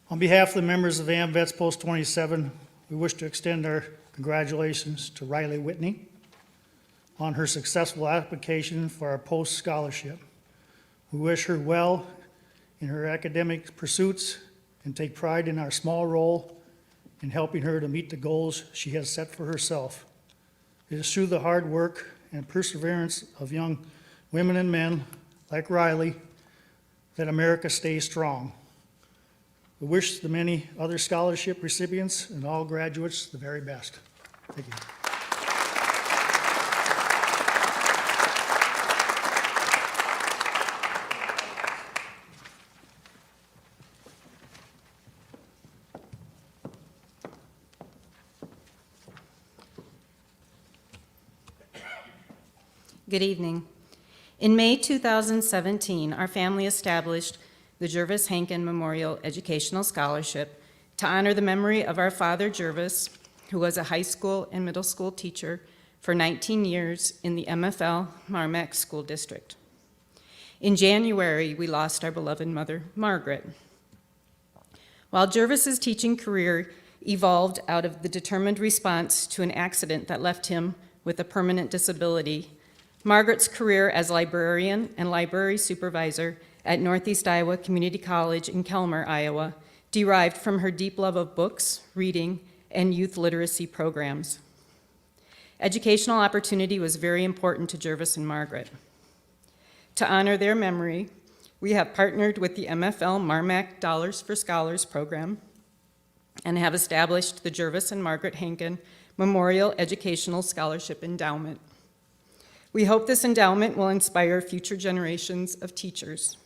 On behalf of the members of AMVETS Post 27, we wish to extend our congratulations to Riley Whitney on her successful application for our post scholarship. We wish her well in her academic pursuits and take pride in our small role in helping her to meet the goals she has set for herself. It is through the hard work and perseverance of young women and men like Riley that America stays strong. We wish the many other scholarship recipients and all graduates the very best. Thank you. Good evening. In May 2017, our family established the Jervis Hanken Memorial Educational Scholarship to honor the memory of our father, Jervis, who was a high school and middle school teacher for 19 years in the MFL MarMac School District. In January, we lost our beloved mother, Margaret. While Jervis's teaching career evolved out of the determined response to an accident that left him with a permanent disability, Margaret's career as librarian and library supervisor at Northeast Iowa Community College in Kelmer, Iowa, derived from her deep love of books, reading, and youth literacy programs. Educational opportunity was very important to Jervis and Margaret. To honor their memory, we have partnered with the MFL MarMac Dollars for Scholars program and have established the Jervis and Margaret Hanken Memorial Educational Scholarship Endowment. We hope this endowment will inspire future generations of teachers.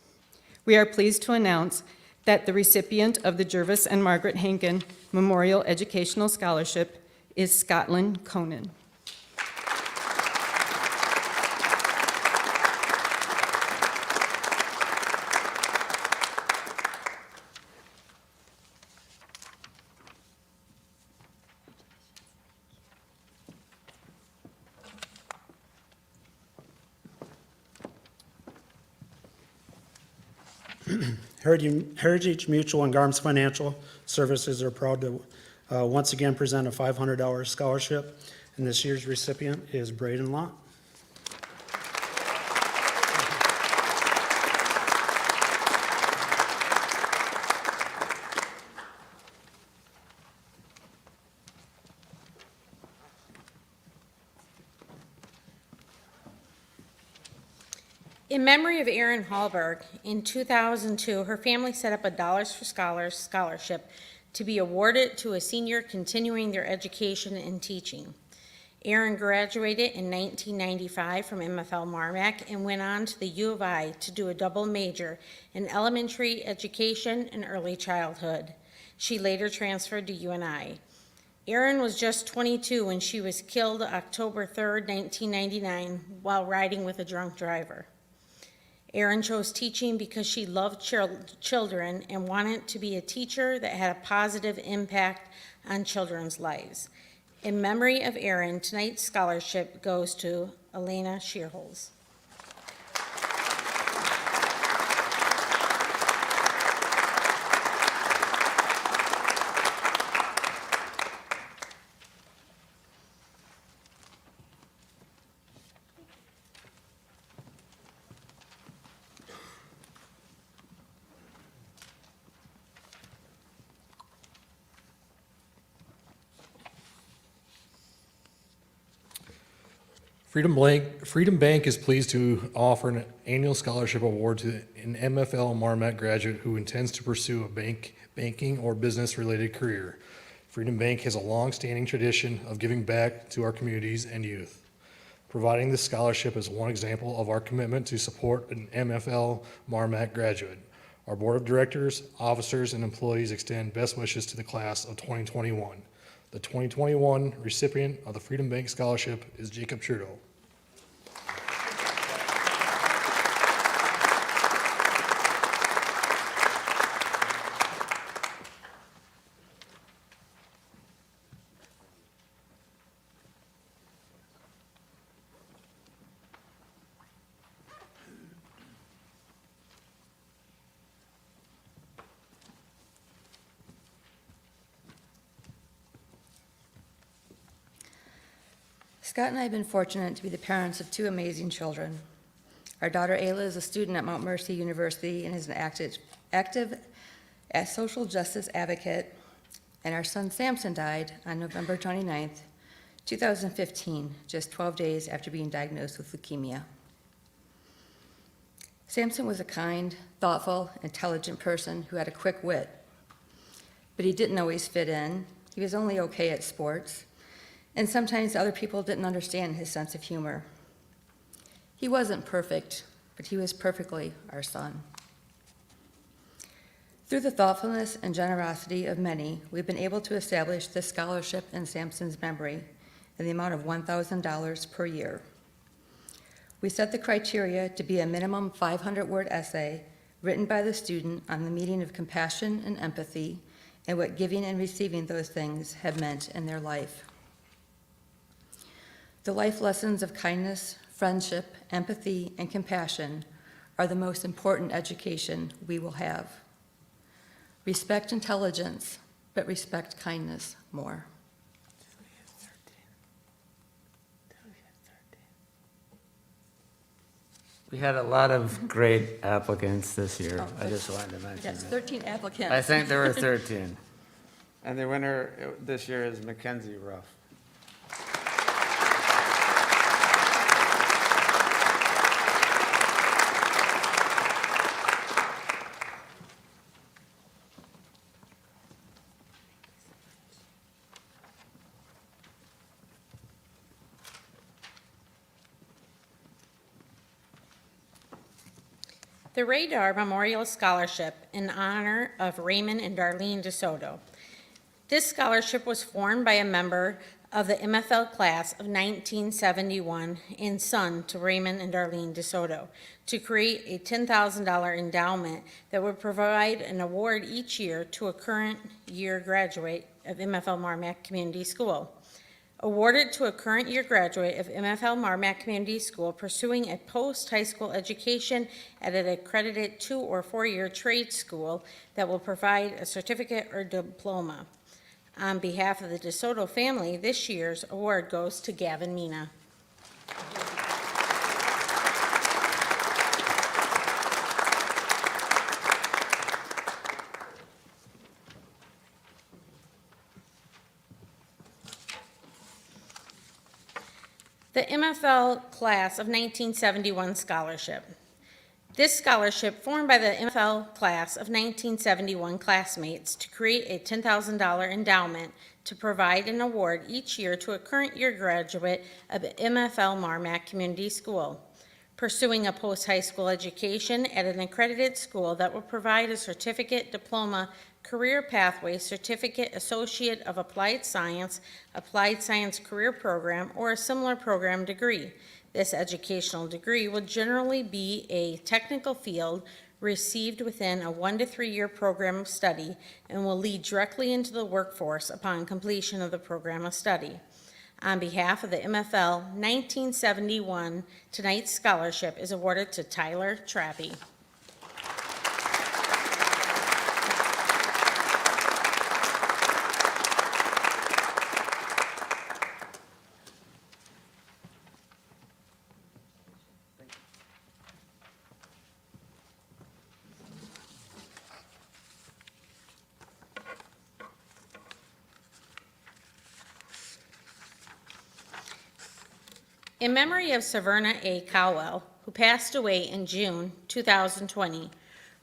We are pleased to announce that the recipient of the Jervis and Margaret Hanken Memorial Educational Scholarship is Scotland Conan. Heritage Mutual and Garms Financial Services are proud to once again present a $500 scholarship, and this year's recipient is Braden Lott. In memory of Erin Hallberg, in 2002, her family set up a Dollars for Scholars scholarship to be awarded to a senior continuing their education and teaching. Erin graduated in 1995 from MFL MarMac and went on to the U of I to do a double major in elementary education and early childhood. She later transferred to UNI. Erin was just 22 when she was killed October 3rd, 1999, while riding with a drunk driver. Erin chose teaching because she loved children and wanted to be a teacher that had a positive impact on children's lives. In memory of Erin, tonight's scholarship goes to Lawena Shearholes. Freedom Bank is pleased to offer an annual scholarship award to an MFL MarMac graduate who intends to pursue a banking or business-related career. Freedom Bank has a long-standing tradition of giving back to our communities and youth. Providing this scholarship is one example of our commitment to support an MFL MarMac graduate. Our board of directors, officers, and employees extend best wishes to the class of 2021. The 2021 recipient of the Freedom Bank Scholarship is Jacob Trudeau. Scott and I have been fortunate to be the parents of two amazing children. Our daughter Ayla is a student at Mount Mercy University and is an active social justice advocate, and our son Samson died on November 29th, 2015, just 12 days after being diagnosed with leukemia. Samson was a kind, thoughtful, intelligent person who had a quick wit, but he didn't always fit in. He was only okay at sports, and sometimes other people didn't understand his sense of humor. He wasn't perfect, but he was perfectly our son. Through the thoughtfulness and generosity of many, we've been able to establish this scholarship in Samson's memory in the amount of $1,000 per year. We set the criteria to be a minimum 500-word essay written by the student on the meaning of compassion and empathy and what giving and receiving those things have meant in their life. The life lessons of kindness, friendship, empathy, and compassion are the most important education we will have. Respect intelligence, but respect kindness more. We had a lot of great applicants this year. I just wanted to mention Yes, that. 13 applicants. I think there were 13. And the winner this year is Mackenzie Ruff. The Radar Memorial Scholarship in honor of Raymond and Darlene DeSoto. This scholarship was formed by a member of the MFL class of 1971 and son to Raymond and Darlene DeSoto to create a $10,000 endowment that would provide an award each year to a current year graduate of MFL MarMac Community School. Awarded to a current year graduate of MFL MarMac Community School pursuing a post-high school education at an accredited 2- or 4-year trade school that will provide a certificate or diploma. On behalf of the DeSoto family, this year's award goes to Gavin Mina. The MFL Class of 1971 Scholarship. This scholarship, formed by the MFL Class of 1971 classmates to create a $10,000 endowment to provide an award each year to a current year graduate of MFL MarMac Community School, pursuing a post-high school education at an accredited school that will provide a certificate, diploma, career pathway, certificate, associate of applied science career program, or a similar program degree. This educational degree will generally be a technical field received within a 1 to 3 year program of study and will lead directly into the workforce upon completion of the program of study. On behalf of the MFL 1971, tonight's scholarship is awarded to Tyler Trappy. In memory of Severna A. Cowell, who passed away in June 2020,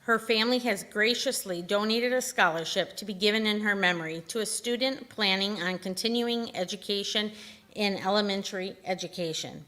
her family has graciously donated a scholarship to be given in her memory to a student planning on continuing education in elementary education.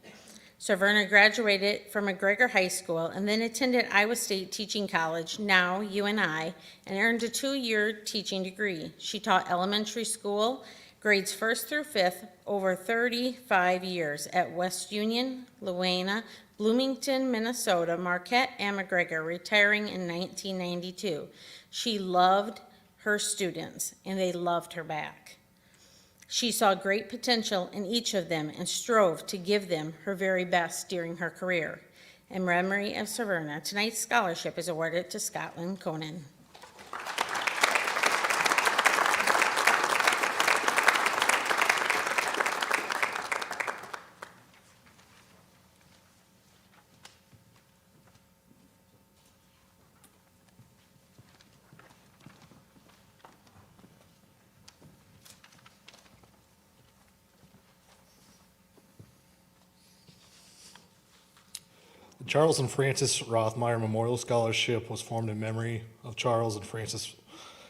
Severna graduated from McGregor High School and then attended Iowa State Teaching College, now UNI, and earned a 2-year teaching degree. She taught elementary school, grades 1st through 5th, over 35 years at West Union, Lawena, Bloomington, Minnesota, Marquette, and McGregor, retiring in 1992. She loved her students, and they loved her back. She saw great potential in each of them and strove to give them her very best during her career. In memory of Severna, tonight's scholarship is awarded to Scotland Conan. The Charles and Frances Rothmeier Memorial Scholarship was formed in memory of Charles and Frances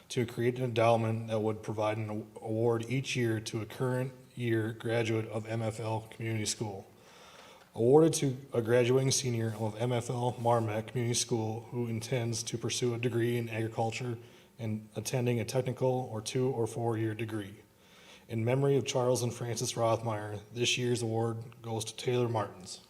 to create an endowment that would provide an award each year to a current year graduate of MFL Community School. Awarded to a graduating senior of MFL MarMac Community School who intends to pursue a degree in agriculture and attending a technical or 2 or 4 year degree. In memory of Charles and Frances Rothmeier, this year's award goes to Taylor Martins.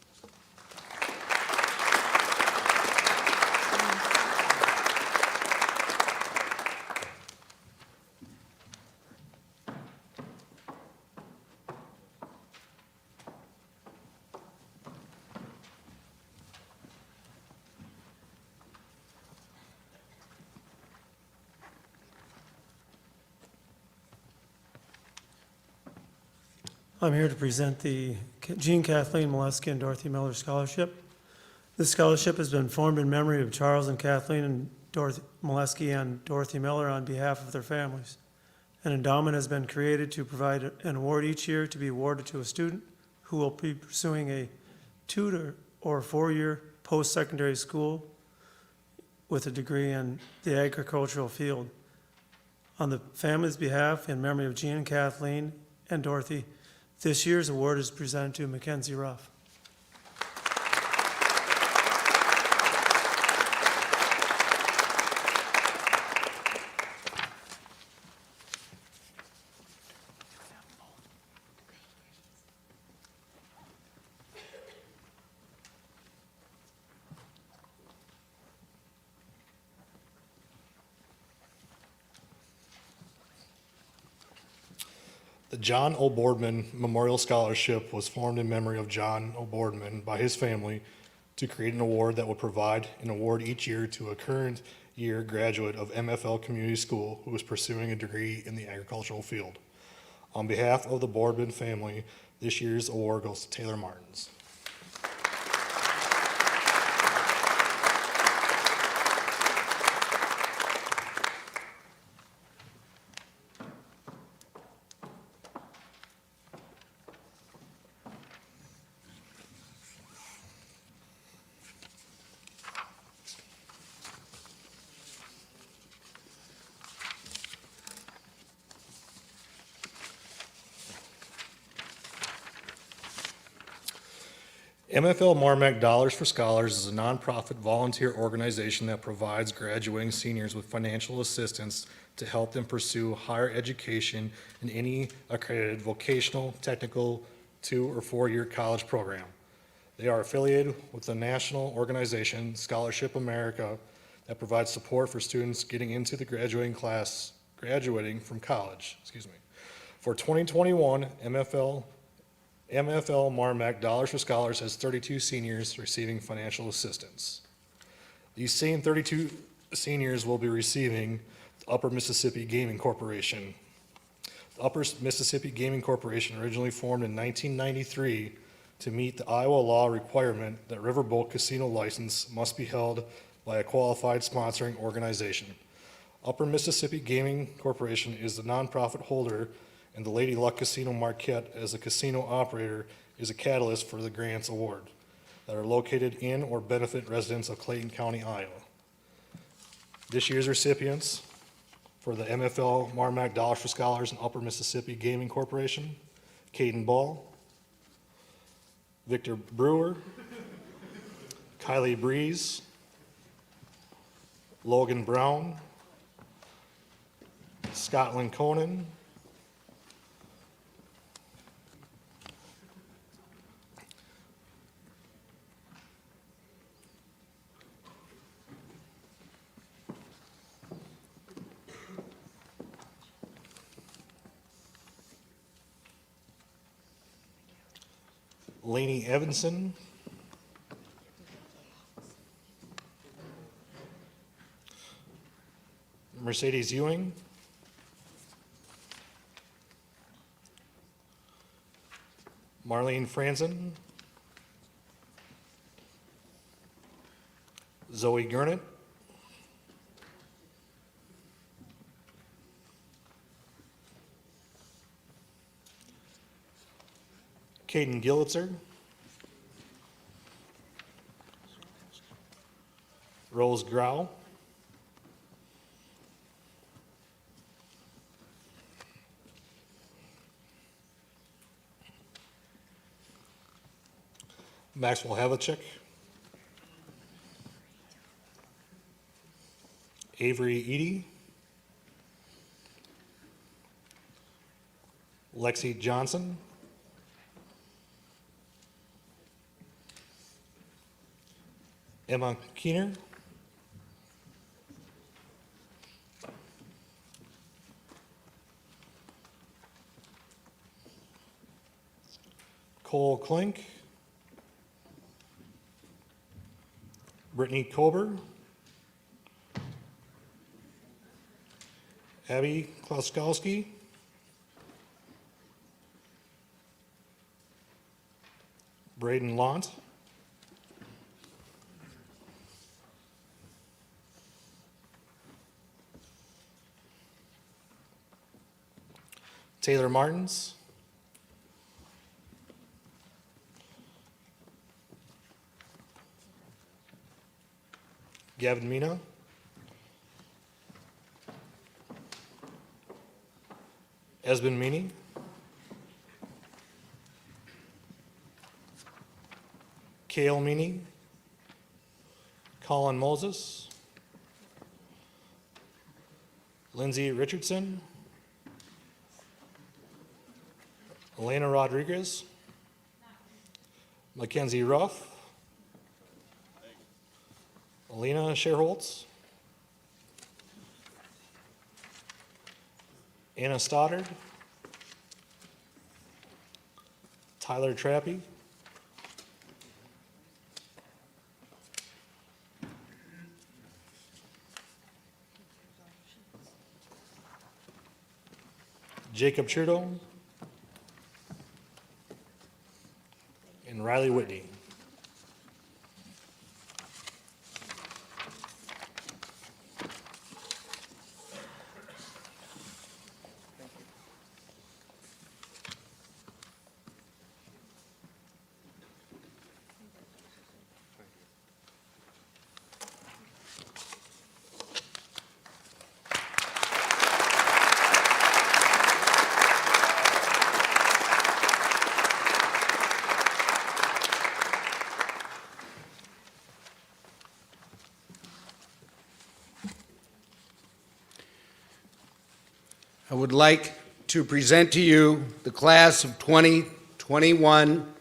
I'm here to present the Jean, Kathleen, Moleski, and Dorothy Miller Scholarship. This scholarship has been formed in memory of Charles and Kathleen and Dorothy Moleski and Dorothy Miller on behalf of their families. An endowment has been created to provide an award each year to be awarded to a student who will be pursuing a 2 or 4 year post-secondary school with a degree in the agricultural field. On the family's behalf, in memory of Jean, Kathleen, and Dorothy, this year's award is presented to Mackenzie Ruff. The John O. Boardman Memorial Scholarship was formed in memory of John O. Boardman by his family to create an award that would provide an award each year to a current year graduate of MFL Community School who is pursuing a degree in the agricultural field. On behalf of the Boardman family, this year's award goes to Taylor Martins. MFL MarMac Dollars for Scholars is a nonprofit volunteer organization that provides graduating seniors with financial assistance to help them pursue higher education in any accredited vocational, technical, 2 or 4 year college program. They are affiliated with the national organization Scholarship America that provides support for students getting into the graduating from college. For 2021, MFL MarMac Dollars for Scholars has 32 seniors receiving financial assistance. These same 32 seniors will be receiving the Upper Mississippi Gaming Corporation. The Upper Mississippi Gaming Corporation originally formed in 1993 to meet the Iowa law requirement that riverboat casino license must be held by a qualified sponsoring organization. Upper Mississippi Gaming Corporation is the nonprofit holder and the Lady Luck Casino Marquette as a casino operator is a catalyst for the grants award that are located in or benefit residents of Clayton County, Iowa. This year's recipients for the MFL MarMac Dollars for Scholars and Upper Mississippi Gaming Corporation, Caden Ball, Victor Brewer, Kylie Breeze, Logan Brown, Scotland Conan, Lainey Evanson, Mercedes Ewing, Marlene Franzen, Zoe Gurnett, Caden Gillitzer, Rose Grau, Maxwell Havlicek, Avery Eady, Lexi Johnson, Emma Keener, Cole Klink, Brittany Kober, Abby Klauskowski, Braden Lant, Taylor Martins, Gavin Mina, Esben Meany, Kale Meany, Colin Moses, Lindsay Richardson, Elena Rodriguez, Mackenzie Ruff, Alina Sherholtz, Anna Stoddard, Tyler Trappy, Jacob Trudeau, and Riley Whitney. I would like to present to you the class of 2021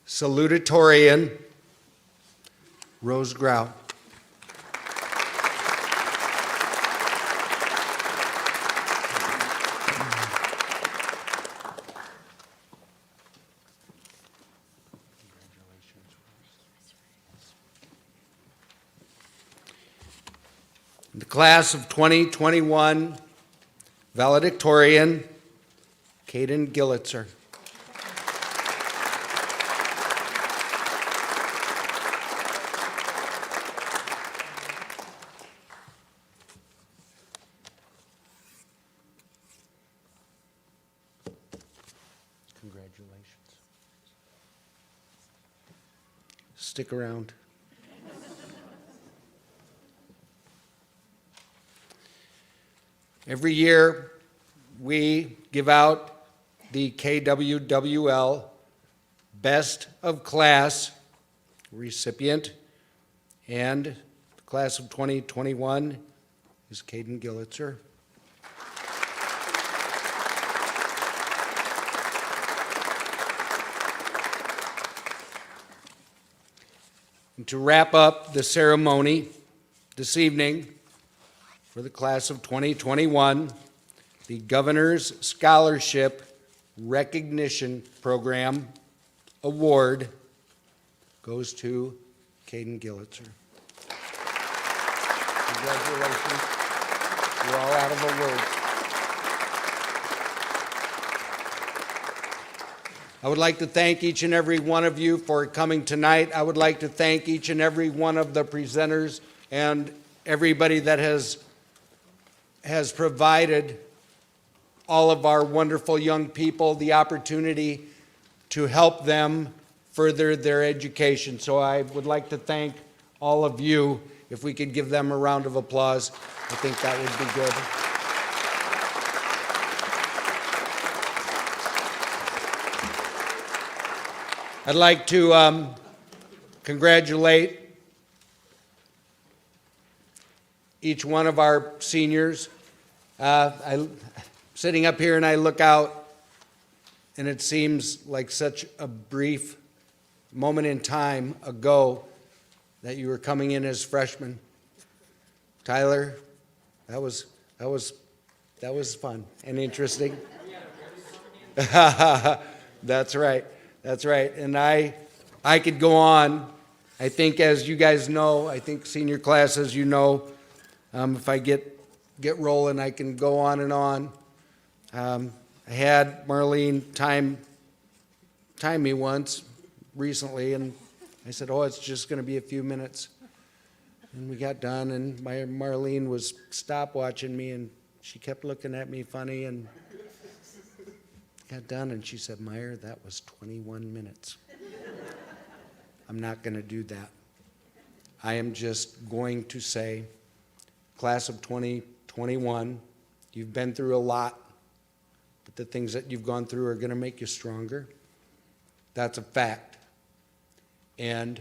salutatorian, Rose Grau. The class of 2021 valedictorian, Caden Gillitzer. Congratulations. stick around. Every year, we give out the KWWL Best of Class recipient, and the class of 2021 is Caden Gillitzer. And to wrap up the ceremony this evening for the class of 2021, the Governor's Scholarship Recognition Program Award goes to Caden Gillitzer. Congratulations. You're all out of awards. I would like to thank each and every one of you for coming tonight. I would like to thank each and every one of the presenters and everybody that has provided all of our wonderful young people the opportunity to help them further their education. So I would like to thank all of you. If we could give them a round of applause, I think that would be good. I'd like to congratulate each one of our seniors. I'm sitting up here and I look out and it seems like such a brief moment in time ago that you were coming in as freshmen. Tyler, that was fun and interesting. That's right. That's right. And I could go on. I think, as you guys know, I think senior class, as you know, if I get rolling, I can go on and on. I had Marlene time me once recently, and I said, oh, it's just going to be a few minutes. And we got done, and Marlene was stopwatching me, and she kept looking at me funny, and got done, and she said, Meyer, that was 21 minutes. I'm not going to do that. I am just going to say, class of 2021, you've been through a lot, but the things that you've gone through are going to make you stronger. That's a fact. And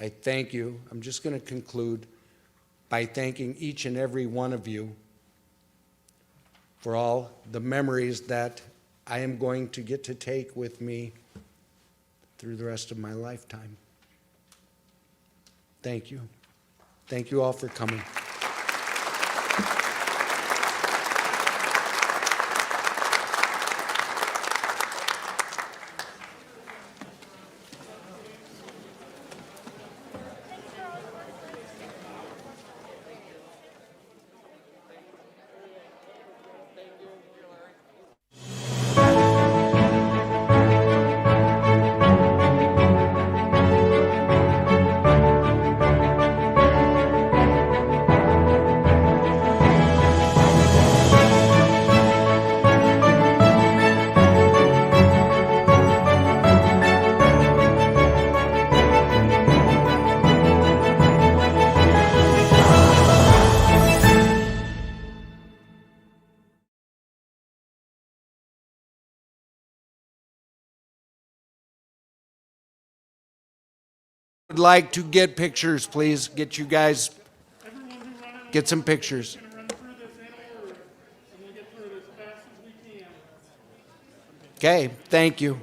I thank you. I'm just going to conclude by thanking each and every one of you for all the memories that I am going to get to take with me through the rest of my lifetime. Thank you. Thank you all for coming. Would like to get pictures, please. Get you guys, get some pictures. Okay, thank you.